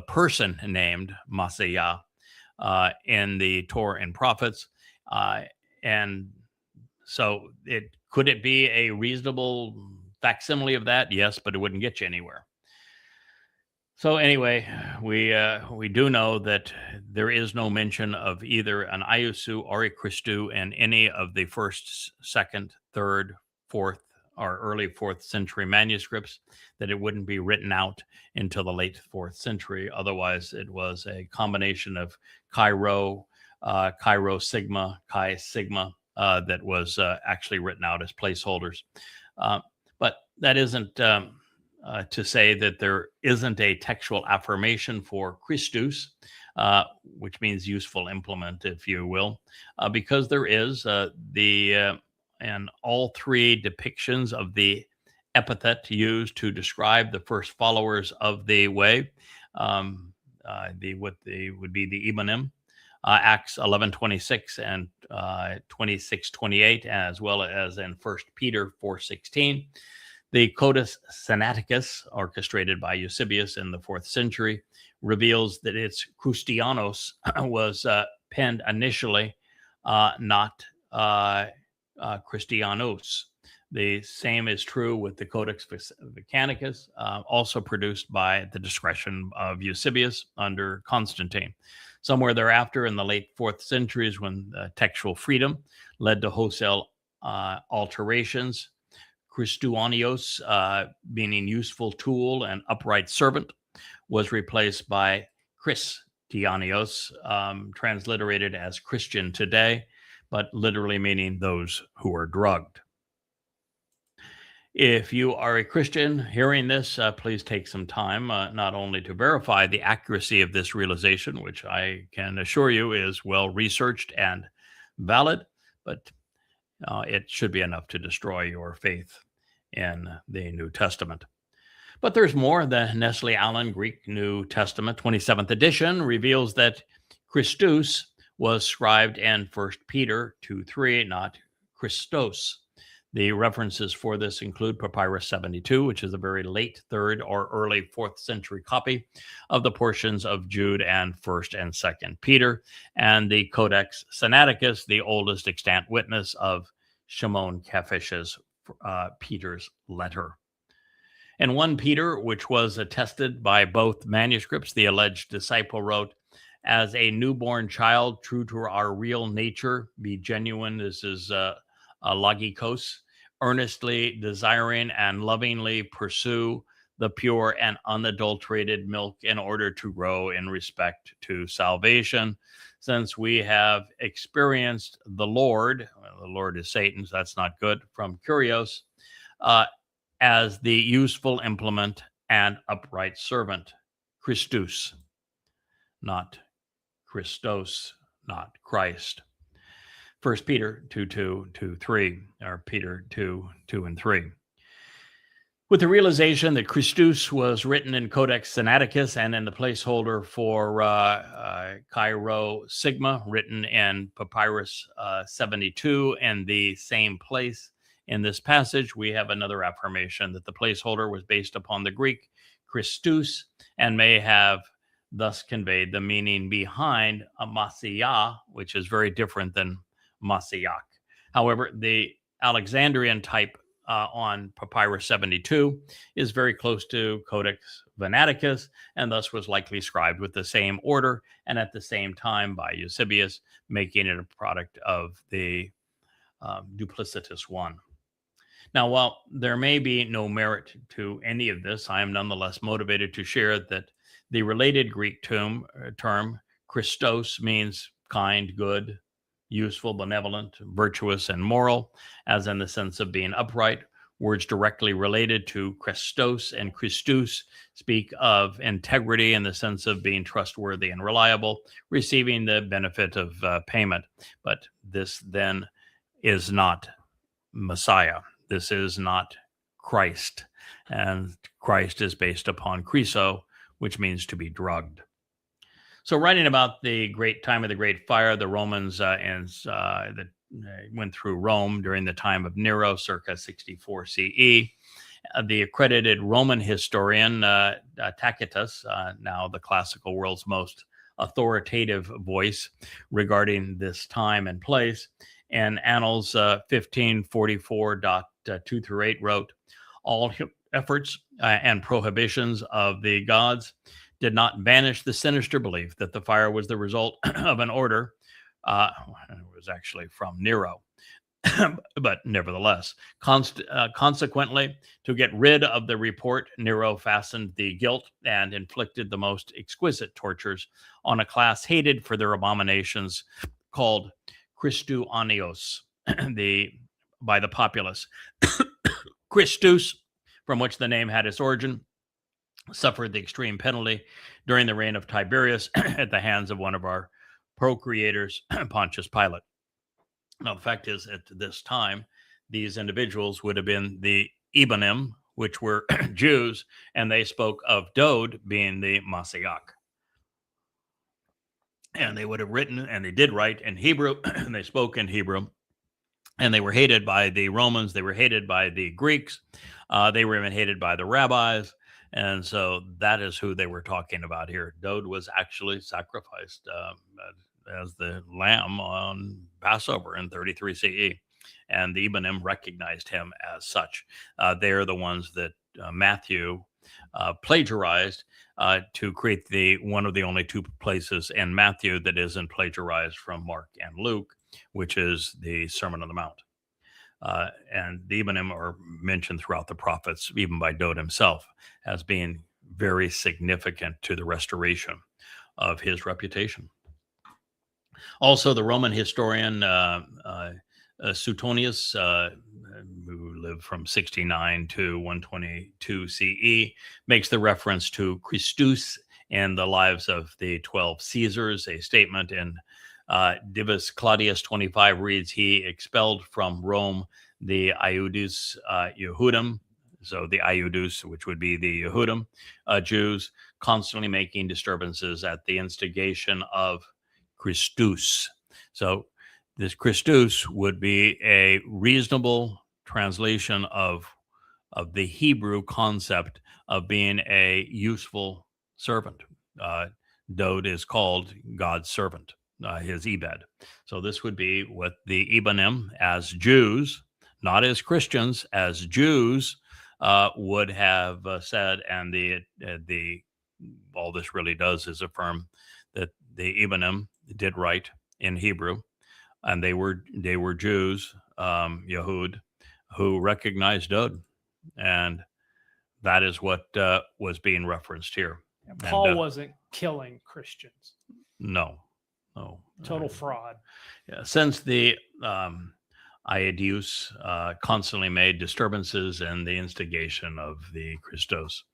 person named Messiah in the Torah and prophets, and so could it be a reasonable facsimile of that? Yes, but it wouldn't get you anywhere. So anyway, we do know that there is no mention of either an Iusu or a Christu in any of the first, second, third, fourth, our early 4th century manuscripts, that it wouldn't be written out until the late 4th century. Otherwise, it was a combination of Chi-Rho, Chi-Rho Chi Sigma, that was actually written out as placeholders. But that isn't to say that there isn't a textual affirmation for Christus, which means useful implement, if you will, because there is and all three depictions of the epithet used to describe the first followers of the way, would be the Ibanim, Acts 11:26 and 26:28, as well as in 1 Peter 4:16. The Codex Sinaiticus, orchestrated by Eusebius in the 4th century, reveals that its Christianos was penned initially, not Christianos. The same is true with the Codex Vaticanicus, also produced by the discretion of Eusebius under Constantine. Somewhere thereafter, in the late 4th centuries, when textual freedom led to wholesale alterations, Christuanios, meaning useful tool and upright servant, was replaced by Christianios, transliterated as Christian today, but literally meaning those who are drugged. If you are a Christian hearing this, please take some time, not only to verify the accuracy of this realization, which I can assure you is well researched and valid, but it should be enough to destroy your faith in the New Testament. But there's more. The Nestle Allen Greek New Testament 27th edition reveals that Christus was scribed in 1 Peter 2:3, not Christos. The references for this include Papyrus 72, which is a very late 3rd or early 4th century copy of the portions of Jude and 1st and 2nd Peter, and the Codex Sinaiticus, the oldest extant witness of Shimon Kephish's Peter's letter. In 1 Peter, which was attested by both manuscripts, the alleged disciple wrote, "As a newborn child, true to our real nature, be genuine." This is logikos, earnestly desiring and lovingly pursue the pure and unadulterated milk in order to grow in respect to salvation, since we have experienced the Lord, well, the Lord is Satan, so that's not good, from Kurios, as the useful implement and upright servant, Christus, not Christos, not Christ. 1 Peter 2:2-3, or Peter 2:2 and 3. With the realization that Christus was written in Codex Sinaiticus and in the placeholder for Chi-Rho Sigma, written in Papyrus 72 in the same place in this passage, we have another affirmation that the placeholder was based upon the Greek Christus and may have thus conveyed the meaning behind a Messiah, which is very different than Messiah. However, the Alexandrian type on Papyrus 72 is very close to Codex Vaticanicus, and thus was likely scribed with the same order and at the same time by Eusebius, making it a product of the duplicitous one. Now, while there may be no merit to any of this, I am nonetheless motivated to share that the related Greek term Christos means kind, good, useful, benevolent, virtuous, and moral, as in the sense of being upright. Words directly related to Christos and Christus speak of integrity in the sense of being trustworthy and reliable, receiving the benefit of payment. But this then is not Messiah. This is not Christ. And Christ is based upon Chryso, which means to be drugged. So, writing about the great time of the Great Fire, the Romans that went through Rome during the time of Nero, circa 64 CE, the accredited Roman historian Tacitus, now the classical world's most authoritative voice regarding this time and place, in Annals 1544.2-8 wrote, "All efforts and prohibitions of the gods did not banish the sinister belief that the fire was the result of an order, it was actually from Nero, but nevertheless, consequently, to get rid of the report, Nero fastened the guilt and inflicted the most exquisite tortures on a class hated for their abominations called Christuanios by the populace. Christus, from which the name had its origin, suffered the extreme penalty during the reign of Tiberius at the hands of one of our procreators, Pontius Pilate. Now, the fact is, at this time, these individuals would have been the Ebonim, which were Jews, and they spoke of Dode being the Messiah. And they would have written, and they did write in Hebrew, and they spoke in Hebrew, and they were hated by the Romans. They were hated by the Greeks. They were even hated by the rabbis. And so that is who they were talking about here. Dode was actually sacrificed as the lamb on Passover in 33 CE. And the Ebonim recognized him as such. They're the ones that Matthew plagiarized to create one of the only two places in Matthew that isn't plagiarized from Mark and Luke, which is the Sermon on the Mount. And the Ebonim are mentioned throughout the prophets, even by Dode himself, as being very significant to the restoration of his reputation. Also, the Roman historian Suetonius, who lived from 69 to 122 CE, makes the reference to Christus in the lives of the 12 Caesars. A statement in Divus Claudius 25 reads, he expelled from Rome the Iudus Yehudim, so the Iudus, which would be the Yehudim Jews, constantly making disturbances at the instigation of Christus. So this Christus would be a reasonable translation of the Hebrew concept of being a useful servant. Dode is called God's servant, his Ebed. So this would be what the Ebonim, as Jews, not as Christians, as Jews, would have said. And all this really does is affirm that the Ebonim did write in Hebrew, and they were Jews, Yehud, who recognized Dode, and that is what was being referenced here. And Paul wasn't killing Christians. No. Total fraud. Yeah, since the Iudus constantly made disturbances and the instigation of the Christos.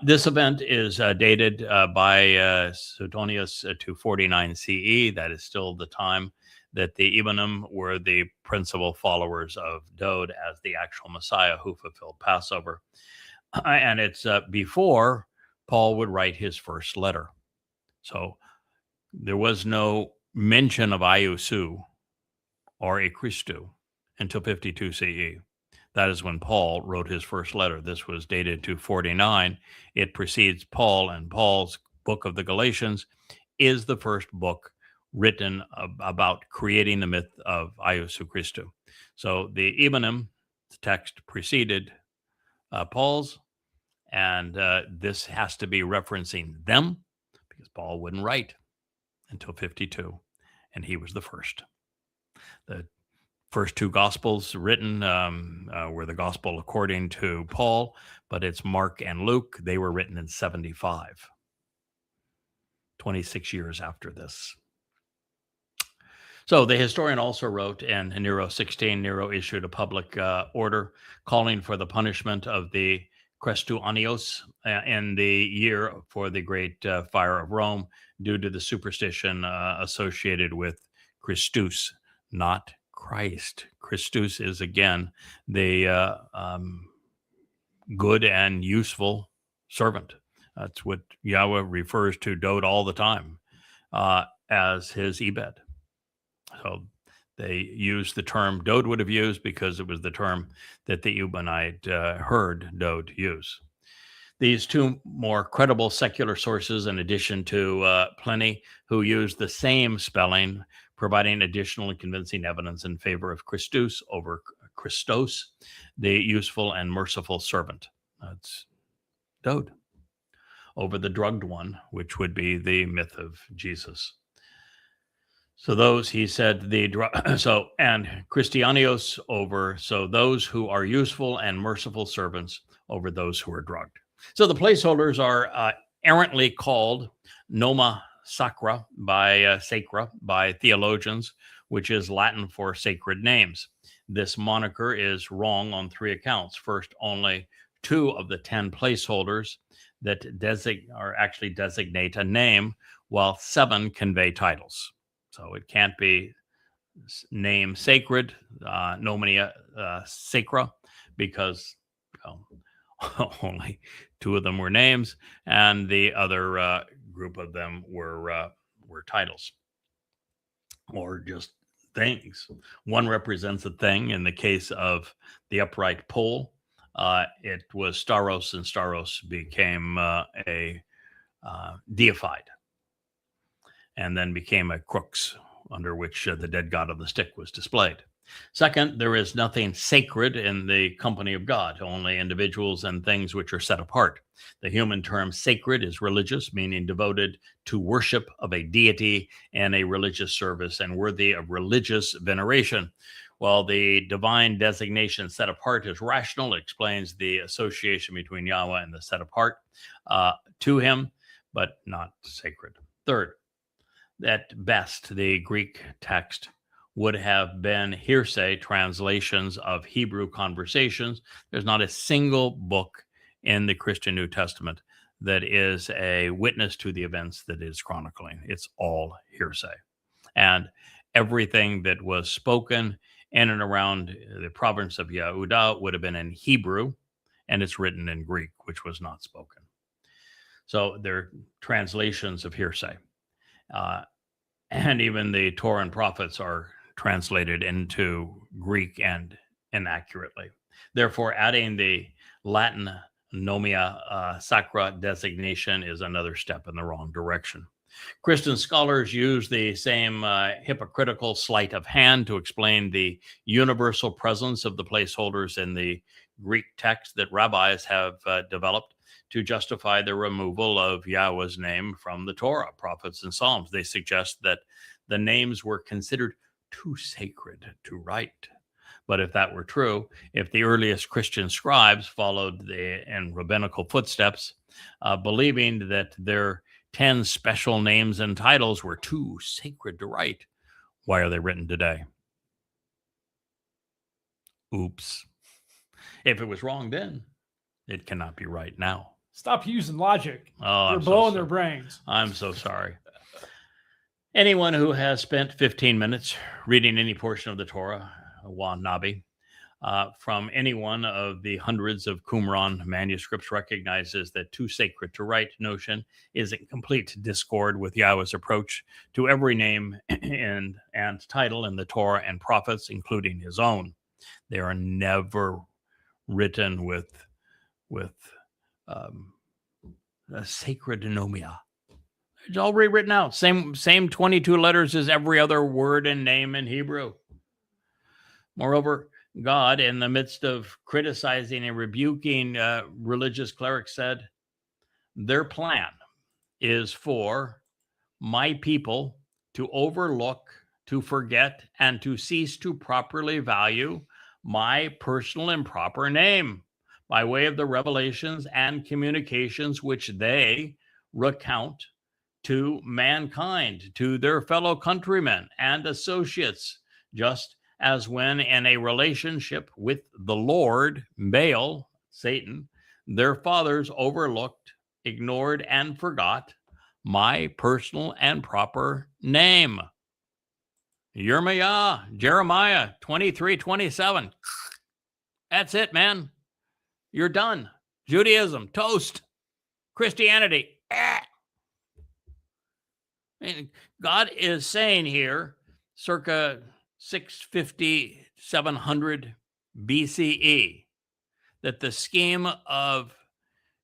This event is dated by Suetonius to 49 CE. That is still the time that the Ebonim were the principal followers of Dode as the actual Messiah who fulfilled Passover. And it's before Paul would write his first letter. So there was no mention of Iusu or a Christu until 52 CE. That is when Paul wrote his first letter. This was dated to 49. It precedes Paul, and Paul's book of the Galatians is the first book written about creating the myth of Iusu Christu. So the Ebonim text preceded Paul's, and this has to be referencing them because Paul wouldn't write until 52, and he was the first. The first two Gospels written were the Gospel according to Paul, but it's Mark and Luke. They were written in 75, 26 years after this. So the historian also wrote in Nero 16, Nero issued a public order calling for the punishment of the Christuanios in the year for the great fire of Rome due to the superstition associated with Christus, not Christ. Christus is, again, the good and useful servant. That's what Yahweh refers to Dode all the time as his Ebed. So they used the term Dode would have used because it was the term that the Ebonite heard Dode use. These two more credible secular sources, in addition to Pliny, who used the same spelling, providing additional and convincing evidence in favor of Christus over Christos, the useful and merciful servant. That's Dode, over the drugged one, which would be the myth of Jesus. So those, he said, and Christianios over, so those who are useful and merciful servants over those who are drugged. So the placeholders are errantly called noma sacra by theologians, which is Latin for sacred names. This moniker is wrong on 3 accounts. First, only 2 of the 10 placeholders that actually designate a name, while 7 convey titles. So it can't be name sacred, nomina sacra, because only 2 of them were names, and the other group of them were titles or just things. One represents a thing. In the case of the upright pole, it was Staros, and Staros became deified, and then became a crux under which the dead god of the stick was displayed. Second, there is nothing sacred in the company of God, only individuals and things which are set apart. The human term sacred is religious, meaning devoted to worship of a deity and a religious service and worthy of religious veneration. While the divine designation set apart is rational, it explains the association between Yahweh and the set apart to him, but not sacred. Third, at best, the Greek text would have been hearsay translations of Hebrew conversations. There's not a single book in the Christian New Testament that is a witness to the events that is chronicling. It's all hearsay. And everything that was spoken in and around the province of Yehuda would have been in Hebrew, and it's written in Greek, which was not spoken. So they're translations of hearsay. And even the Torah and prophets are translated into Greek and inaccurately. Therefore, adding the Latin nomina sacra designation is another step in the wrong direction. Christian scholars use the same hypocritical sleight of hand to explain the universal presence of the placeholders in the Greek text that rabbis have developed to justify the removal of Yahweh's name from the Torah, prophets, and Psalms. They suggest that the names were considered too sacred to write. But if that were true, if the earliest Christian scribes followed in rabbinical footsteps, believing that their 10 special names and titles were too sacred to write, why are they written today? Oops. If it was wrong then, it cannot be right now. Stop using logic. Oh, You're blowing their brains. I'm so sorry. Anyone who has spent 15 minutes reading any portion of the Torah, Nabi, from any one of the hundreds of Qumran manuscripts recognizes that too sacred to write notion is in complete discord with Yahweh's approach to every name and title in the Torah and prophets, including his own. They are never written with a sacred nomia. It's all rewritten out. Same 22 letters as every other word and name in Hebrew. Moreover, God, in the midst of criticizing and rebuking religious clerics, said, their plan is for my people to overlook, to forget, and to cease to properly value my personal and proper name by way of the revelations and communications which they recount to mankind, to their fellow countrymen and associates, just as when in a relationship with the Lord, Baal, Satan, their fathers overlooked, ignored, and forgot my personal and proper name. Yirmiyah, Jeremiah 23:27. That's it, man. You're done. Judaism, toast. Christianity, And God is saying here, circa 650, 700 BCE, that the scheme of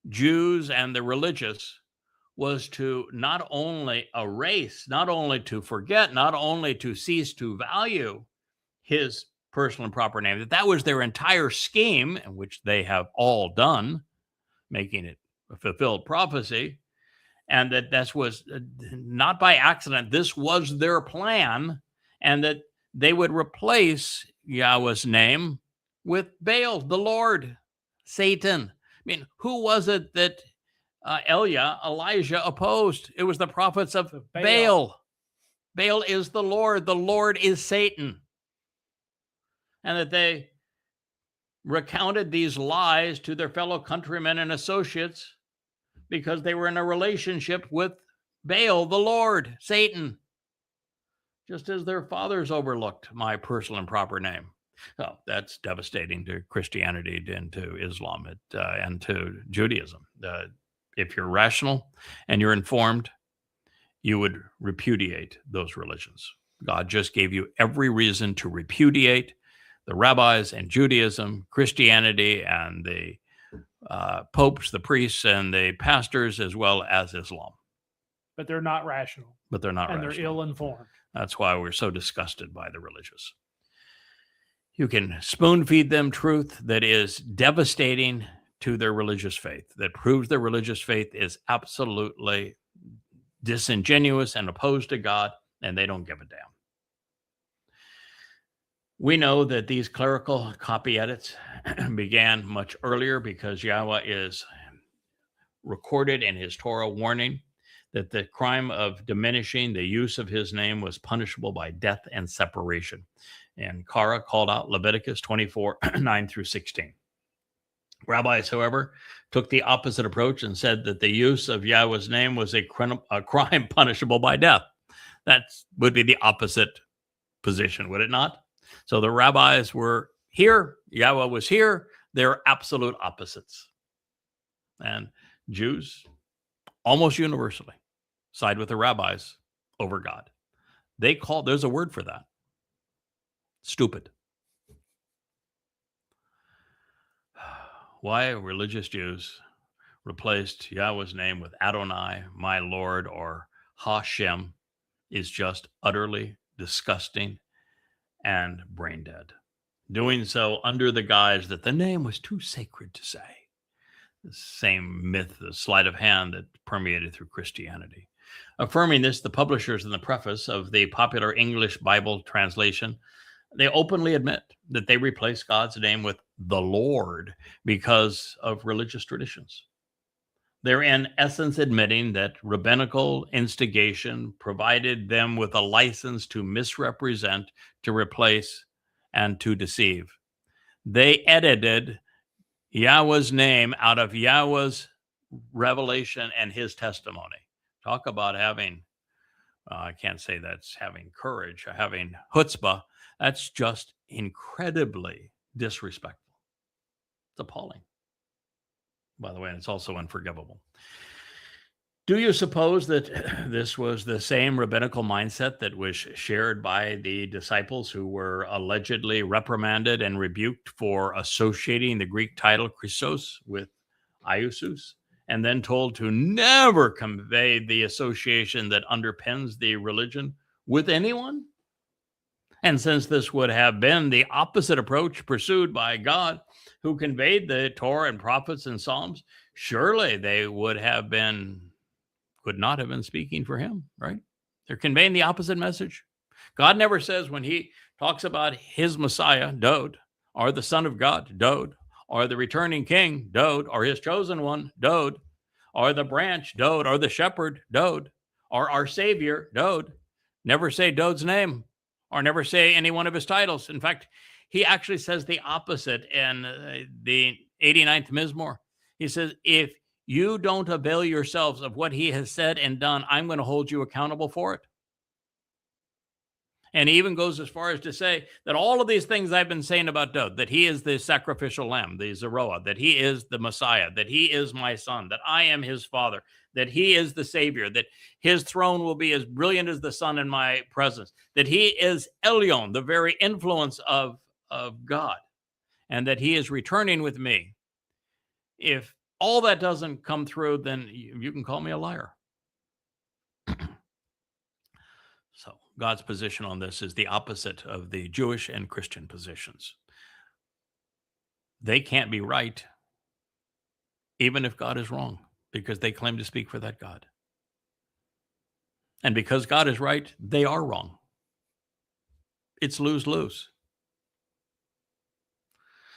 Jews and the religious was to not only erase, not only to forget, not only to cease to value his personal and proper name, that was their entire scheme, which they have all done, making it a fulfilled prophecy. and that was not by accident. This was their plan, and that they would replace Yahweh's name with Baal, the Lord, Satan. I mean, who was it that Elijah opposed? It was the prophets of Baal. Baal is the Lord is Satan. And that they recounted these lies to their fellow countrymen and associates because they were in a relationship with Baal, the Lord, Satan, just as their fathers overlooked my personal and proper name. So that's devastating to Christianity and to Islam and to Judaism. If you're rational and you're informed, you would repudiate those religions. God just gave you every reason to repudiate the rabbis and Judaism, Christianity, and the popes, the priests, and the pastors, as well as Islam. But they're not rational. But they're not and rational. They're ill-informed. That's why we're so disgusted by the religious. You can spoon feed them truth that is devastating to their religious faith, that proves their religious faith is absolutely disingenuous and opposed to God, and they don't give a damn. We know that these clerical copy edits began much earlier because Yahweh is recorded in his Torah warning that the crime of diminishing the use of his name was punishable by death and separation. And Kara called out Leviticus 24, 9 through 16. Rabbis, however, took the opposite approach and said that the use of Yahweh's name was a crime punishable by death. That would be the opposite position, would it not? So the rabbis were here, Yahweh was here, they're absolute opposites. And Jews, almost universally, side with the rabbis over God. There's a word for that. Stupid. Why religious Jews replaced Yahweh's name with Adonai, my Lord, or Hashem is just utterly disgusting and brain dead. Doing so under the guise that the name was too sacred to say. The same myth, the sleight of hand that permeated through Christianity. Affirming this, the publishers in the preface of the popular English Bible translation, they openly admit that they replaced God's name with the Lord because of religious traditions. They're in essence admitting that rabbinical instigation provided them with a license to misrepresent, to replace, and to deceive. They edited Yahweh's name out of Yahweh's revelation and his testimony. Talk about having, I can't say that's having courage, having chutzpah. That's just incredibly disrespectful. It's appalling. By the way, and it's also unforgivable. Do you suppose that this was the same rabbinical mindset that was shared by the disciples who were allegedly reprimanded and rebuked for associating the Greek title Christos with Iousus, and then told to never convey the association that underpins the religion with anyone? And since this would have been the opposite approach pursued by God, who conveyed the Torah and prophets and Psalms, surely they could not have been speaking for him, right? They're conveying the opposite message. God never says when he talks about his Messiah, Dode, or the Son of God, Dode, or the returning king, Dode, or his chosen one, Dode, or the branch, Dode, or the shepherd, Dode, or our Savior, Dode. Never say Dode's name, or never say any one of his titles. In fact, he actually says the opposite in the 89th Mizmor. He says, if you don't avail yourselves of what he has said and done, I'm going to hold you accountable for it. And he even goes as far as to say that all of these things I've been saying about Dode, that he is the sacrificial lamb, the Zeroah, that he is the Messiah, that he is my son, that I am his father, that he is the Savior, that his throne will be as brilliant as the sun in my presence, that he is Elyon, the very influence of God, and that he is returning with me. If all that doesn't come through, then you can call me a liar. So God's position on this is the opposite of the Jewish and Christian positions. They can't be right, even if God is wrong, because they claim to speak for that God. And because God is right, they are wrong. It's lose-lose.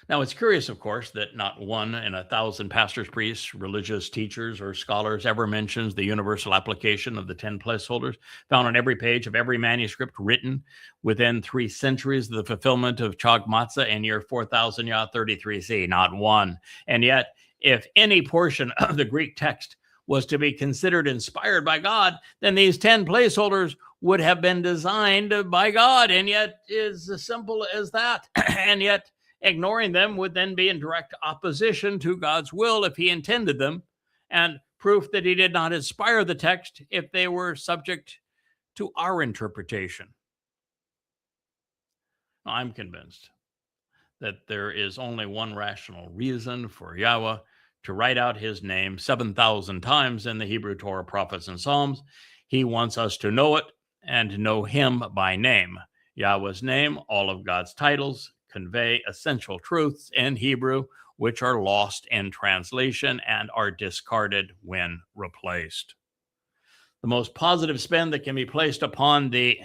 Now, it's curious, of course, that not one in 1,000 pastors, priests, religious teachers, or scholars ever mentions the universal application of the 10 placeholders found on every page of every manuscript written within 3 centuries of the fulfillment of Chag Matzah in year 4000 Yah 33C. Not one. And yet, if any portion of the Greek text was to be considered inspired by God, then these 10 placeholders would have been designed by God. And yet, it's as simple as that. And yet, ignoring them would then be in direct opposition to God's will if he intended them, and proof that he did not inspire the text if they were subject to our interpretation. I'm convinced that there is only one rational reason for Yahweh to write out his name 7,000 times in the Hebrew Torah, prophets, and Psalms. He wants us to know it and to know him by name. Yahweh's name, all of God's titles, convey essential truths in Hebrew, which are lost in translation and are discarded when replaced. The most positive spin that can be placed upon the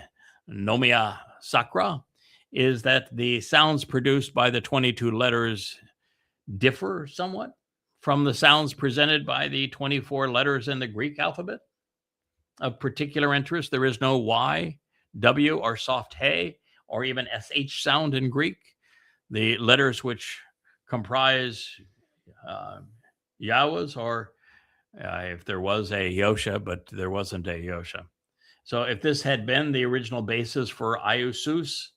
Nomia Sacra is that the sounds produced by the 22 letters differ somewhat from the sounds presented by the 24 letters in the Greek alphabet. Of particular interest, there is no Y, W, or soft hey, or even SH sound in Greek. The letters which comprise Yahweh's, or if there was a Yosha, but there wasn't a Yosha. So if this had been the original basis for Iusus,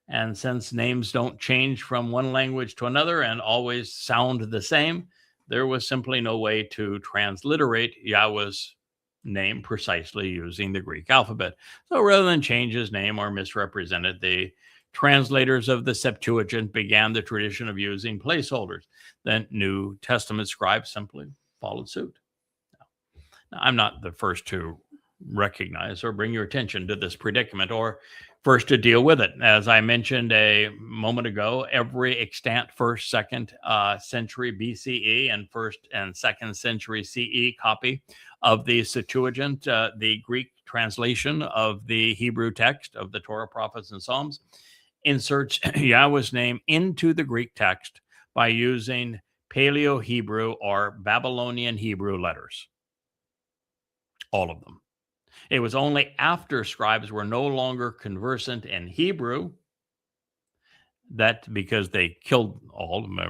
and since names don't change from one language to another and always sound the same, there was simply no way to transliterate Yahweh's name precisely using the Greek alphabet. So rather than change his name or misrepresent it, the translators of the Septuagint began the tradition of using placeholders. Then New Testament scribes simply followed suit. Now, I'm not the first to recognize or bring your attention to this predicament, or first to deal with it. As I mentioned a moment ago, every extant 1st, 2nd century BCE and 1st and 2nd century CE copy of the Septuagint, the Greek translation of the Hebrew text of the Torah, prophets, and Psalms, inserts Yahweh's name into the Greek text by using Paleo-Hebrew or Babylonian Hebrew letters. All of them. It was only after scribes were no longer conversant in Hebrew, that because they killed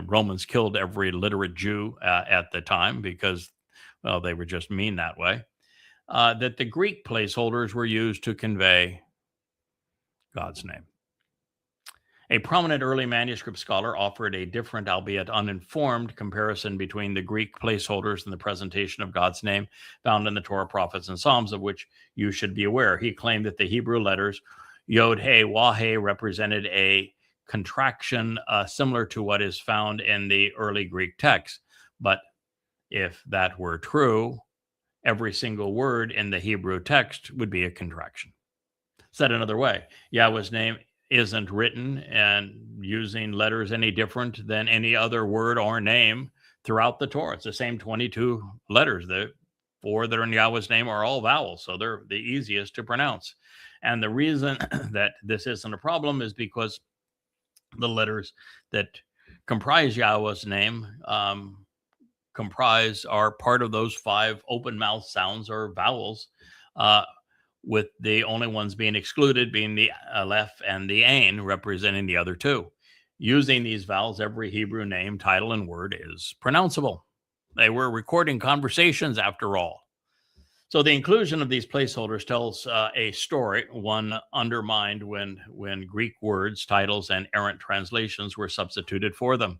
Romans killed every literate Jew at the time because, well, they were just mean that way, that the Greek placeholders were used to convey God's name. A prominent early manuscript scholar offered a different, albeit uninformed, comparison between the Greek placeholders and the presentation of God's name found in the Torah, prophets, and Psalms, of which you should be aware. He claimed that the Hebrew letters Yod, He, Wah, He represented a contraction similar to what is found in the early Greek text. But if that were true, every single word in the Hebrew text would be a contraction. Said another way, Yahweh's name isn't written and using letters any different than any other word or name throughout the Torah. It's the same 22 letters. The 4 that are in Yahweh's name are all vowels, so they're the easiest to pronounce. And the reason that this isn't a problem is because the letters that comprise Yahweh's name are part of those 5 open mouth sounds or vowels, with the only ones being excluded being the Aleph and the Ain, representing the other 2. Using these vowels, every Hebrew name, title, and word is pronounceable. They were recording conversations, after all. So the inclusion of these placeholders tells a story, one undermined when Greek words, titles, and errant translations were substituted for them.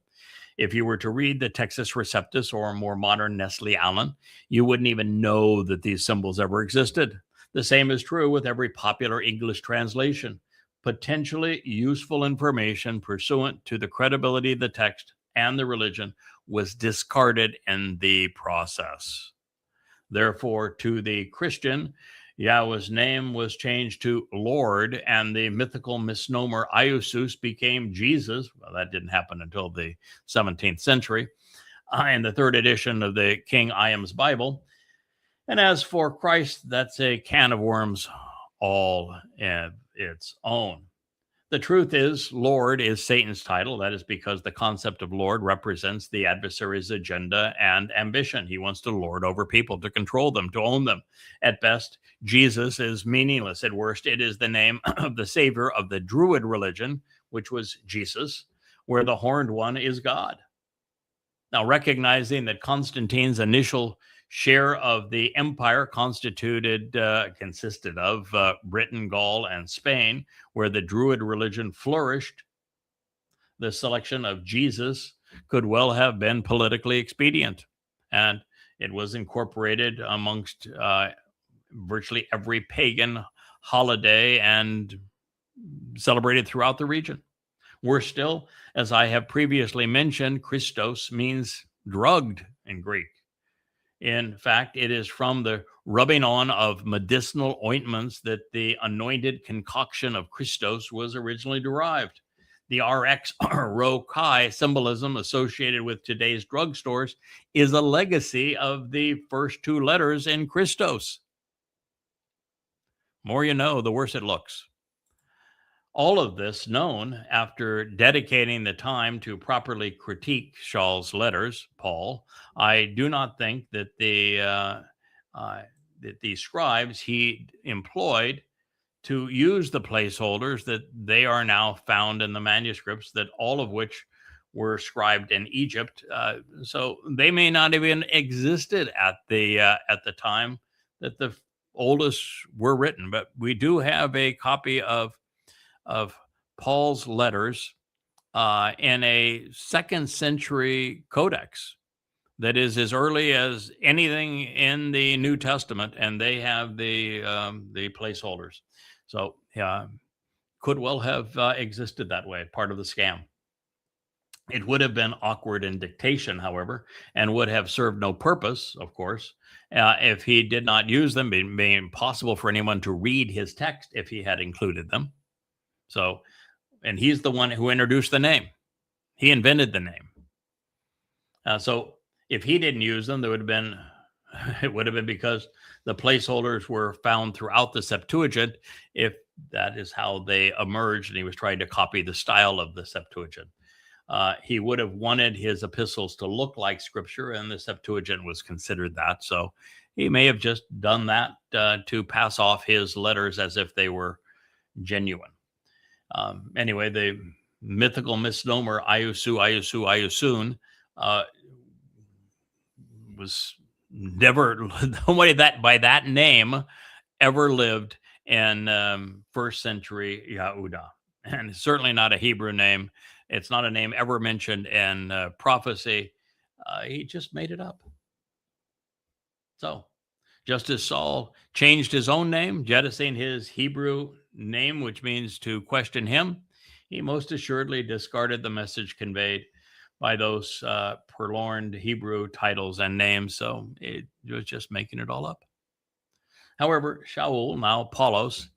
If you were to read the Textus Receptus or more modern Nestle Allen, you wouldn't even know that these symbols ever existed. The same is true with every popular English translation. Potentially useful information pursuant to the credibility of the text and the religion was discarded in the process. Therefore, to the Christian, Yahweh's name was changed to Lord, and the mythical misnomer Iusus became Jesus. Well, that didn't happen until the 17th century. In the 3rd edition of the King Iam's Bible, And as for Christ, that's a can of worms all its own. The truth is, Lord is Satan's title. That is because the concept of Lord represents the adversary's agenda and ambition. He wants to lord over people, to control them, to own them. At best, Jesus is meaningless. At worst, it is the name of the savior of the Druid religion, which was Jesus, where the horned one is God. Now, recognizing that Constantine's initial share of the empire consisted of Britain, Gaul, and Spain, where the Druid religion flourished, the selection of Jesus could well have been politically expedient, and it was incorporated amongst virtually every pagan holiday and celebrated throughout the region. Worse still, as I have previously mentioned, Christos means drugged in Greek. In fact, it is from the rubbing on of medicinal ointments that the anointed concoction of Christos was originally derived. The RX rho chi symbolism associated with today's drugstores is a legacy of the first two letters in Christos. More you know, the worse it looks. All of this known after dedicating the time to properly critique Shaw's letters, Paul. I do not think that the scribes he employed to use the placeholders that they are now found in the manuscripts, that all of which were scribed in Egypt. So they may not even existed at the time that the oldest were written. But we do have a copy of Paul's letters in a 2nd century codex that is as early as anything in the New Testament, and they have the placeholders. So could well have existed that way, part of the scam. It would have been awkward in dictation, however, and would have served no purpose, of course, if he did not use them. It would be impossible for anyone to read his text if he had included them. So, and he's the one who introduced the name. He invented the name. So if he didn't use them, it would have been because the placeholders were found throughout the Septuagint, if that is how they emerged, and he was trying to copy the style of the Septuagint. He would have wanted his epistles to look like Scripture, and the Septuagint was considered that. So he may have just done that to pass off his letters as if they were genuine. Anyway, the mythical misnomer Iusun was never, nobody that by that name ever lived in 1st century Yehuda, and it's certainly not a Hebrew name. It's not a name ever mentioned in prophecy. He just made it up. So, just as Saul changed his own name, jettisoning his Hebrew name, which means to question him, he most assuredly discarded the message conveyed by those purloined Hebrew titles and names. So it was just making it all up. However, Shaul, now Paulos,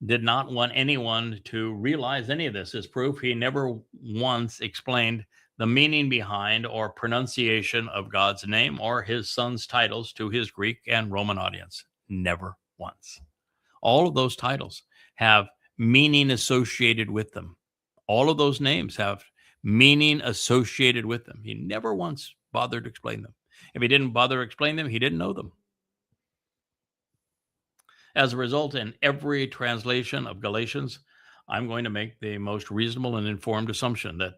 did not want anyone to realize any of this. As proof, he never once explained the meaning behind or pronunciation of God's name or his son's titles to his Greek and Roman audience. Never once. All of those titles have meaning associated with them. All of those names have meaning associated with them. He never once bothered to explain them. If he didn't bother to explain them, he didn't know them. As a result, in every translation of Galatians, I'm going to make the most reasonable and informed assumption that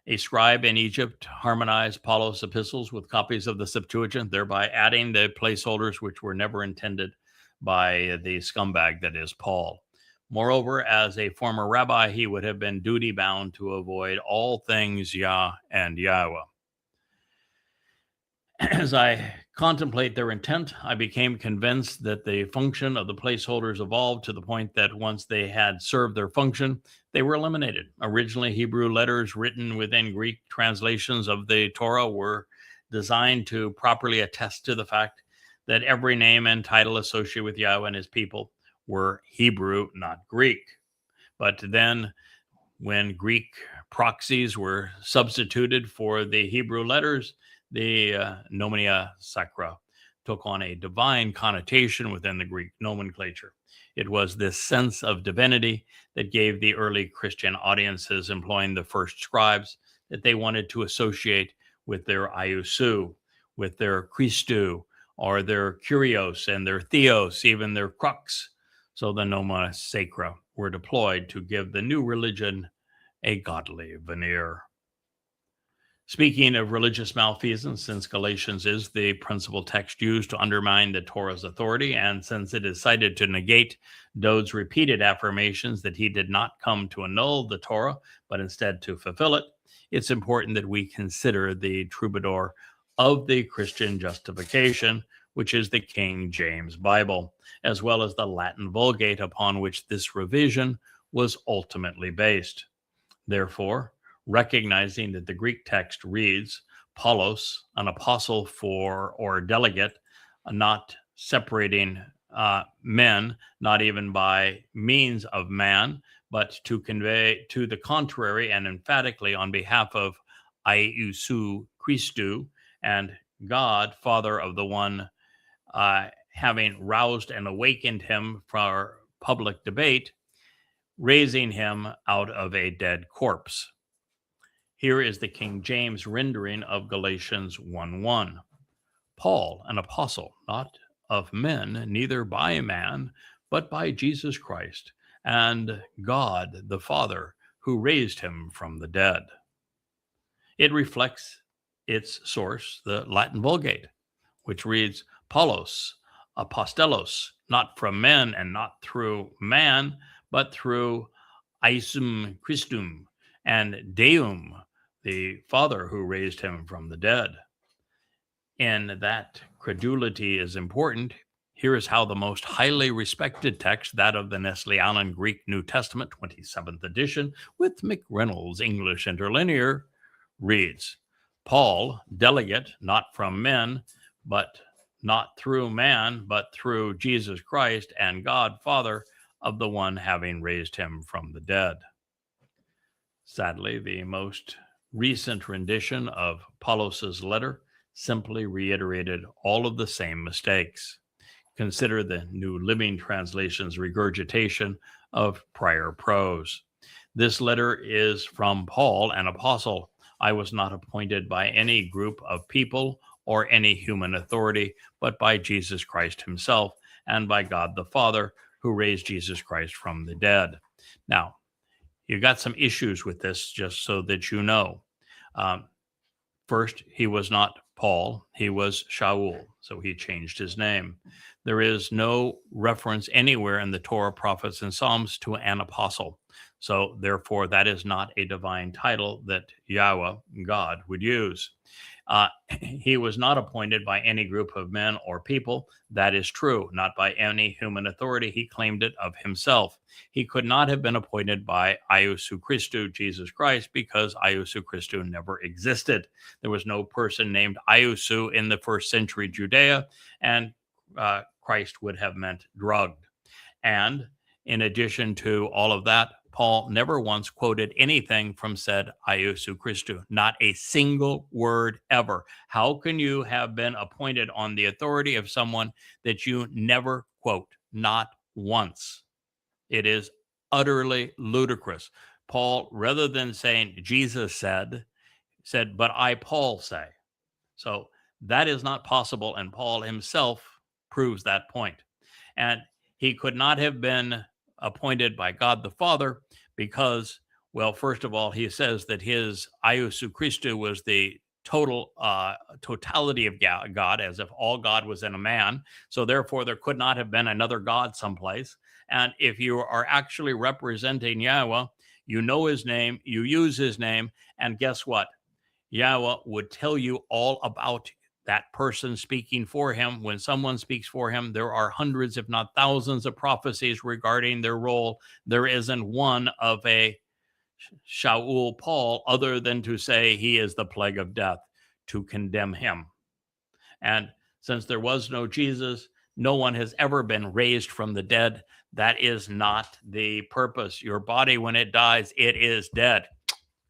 a scribe in Egypt harmonized Paulos' epistles with copies of the Septuagint, thereby adding the placeholders which were never intended by the scumbag that is Paul. Moreover, as a former rabbi, he would have been duty-bound to avoid all things Yah and Yahweh. As I contemplate their intent, I became convinced that the function of the placeholders evolved to the point that once they had served their function, they were eliminated. Originally, Hebrew letters written within Greek translations of the Torah were designed to properly attest to the fact that every name and title associated with Yahweh and his people were Hebrew, not Greek. But then when Greek proxies were substituted for the Hebrew letters, the nomina sacra, took on a divine connotation within the Greek nomenclature. It was this sense of divinity that gave the early Christian audiences employing the first scribes that they wanted to associate with their iousu, with their Christou, or their kurios and their theos, even their crux. So the noma sacra were deployed to give the new religion a godly veneer. Speaking of religious malfeasance, since Galatians is the principal text used to undermine the Torah's authority, and since it is cited to negate Dode's repeated affirmations that he did not come to annul the Torah, but instead to fulfill it, it's important that we consider the troubadour of the Christian justification, which is the King James Bible, as well as the Latin Vulgate upon which this revision was ultimately based. Therefore, recognizing that the Greek text reads, Paulos, an apostle for or delegate, not separating men, not even by means of man, but to convey to the contrary and emphatically on behalf of iousu Christou and God, Father of the one having roused and awakened him for public debate, raising him out of a dead corpse. Here is the King James rendering of Galatians 1:1. Paul, an apostle, not of men, neither by man, but by Jesus Christ, and God the Father, who raised him from the dead. It reflects its source, the Latin Vulgate, which reads, Paulos, apostelos, not from men and not through man, but through Iesum Christum and Deum, the Father who raised him from the dead. And that credulity is important. Here is how the most highly respected text, that of the Nestle-Aland Greek New Testament, 27th edition, with McReynolds English Interlinear, reads, Paul, delegate, not from men, but not through man, but through Jesus Christ and God Father of the one having raised him from the dead. Sadly, the most recent rendition of Paulos's letter simply reiterated all of the same mistakes. Consider the New Living Translation's regurgitation of prior prose. This letter is from Paul, an apostle. I was not appointed by any group of people or any human authority, but by Jesus Christ himself and by God the Father, who raised Jesus Christ from the dead. Now, you got some issues with this, just so that you know. First, he was not Paul, he was Shaul, so he changed his name. There is no reference anywhere in the Torah, prophets, and Psalms to an apostle. So therefore, that is not a divine title that Yahweh, God, would use. He was not appointed by any group of men or people. That is true. Not by any human authority. He claimed it of himself. He could not have been appointed by iousu Christou, Jesus Christ, because iousu Christou never existed. There was no person named iousu in the first century Judea, and Christ would have meant drugged. And in addition to all of that, Paul never once quoted anything from said iousu Christou, not a single word ever. How can you have been appointed on the authority of someone that you never quote? Not once. It is utterly ludicrous. Paul, rather than saying Jesus said, but I, Paul, say. So that is not possible, and Paul himself proves that point. And he could not have been appointed by God the Father because, well, first of all, he says that his iousu Christou was the totality of God, as if all God was in a man. So therefore, there could not have been another God someplace. And if you are actually representing Yahweh, you know his name, you use his name, and guess what? Yahweh would tell you all about that person speaking for him. When someone speaks for him, there are hundreds, if not thousands, of prophecies regarding their role. There isn't one of a Shaul Paul other than to say he is the plague of death, to condemn him. And since there was no Jesus, no one has ever been raised from the dead. That is not the purpose. Your body, when it dies, it is dead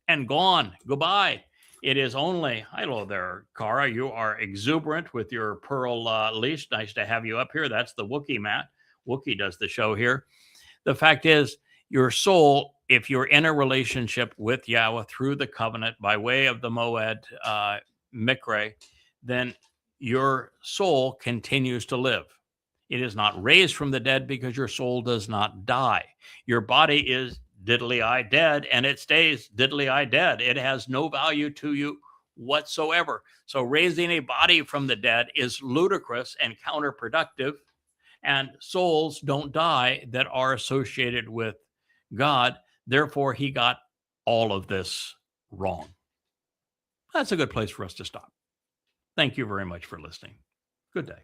and gone. Goodbye. It is only, hello there, Kara. You are exuberant with your pearl leash. Nice to have you up here. That's the Wookiee Matt. Wookiee does the show here. The fact is, your soul, if you're in a relationship with Yahweh through the covenant by way of the Moed Mikre, then your soul continues to live. It is not raised from the dead because your soul does not die. Your body is diddly-eye dead, and it stays diddly-eye dead. It has no value to you whatsoever. So raising a body from the dead is ludicrous and counterproductive, and souls don't die that are associated with God. Therefore, he got all of this wrong. That's a good place for us to stop. Thank you very much for listening. Good day.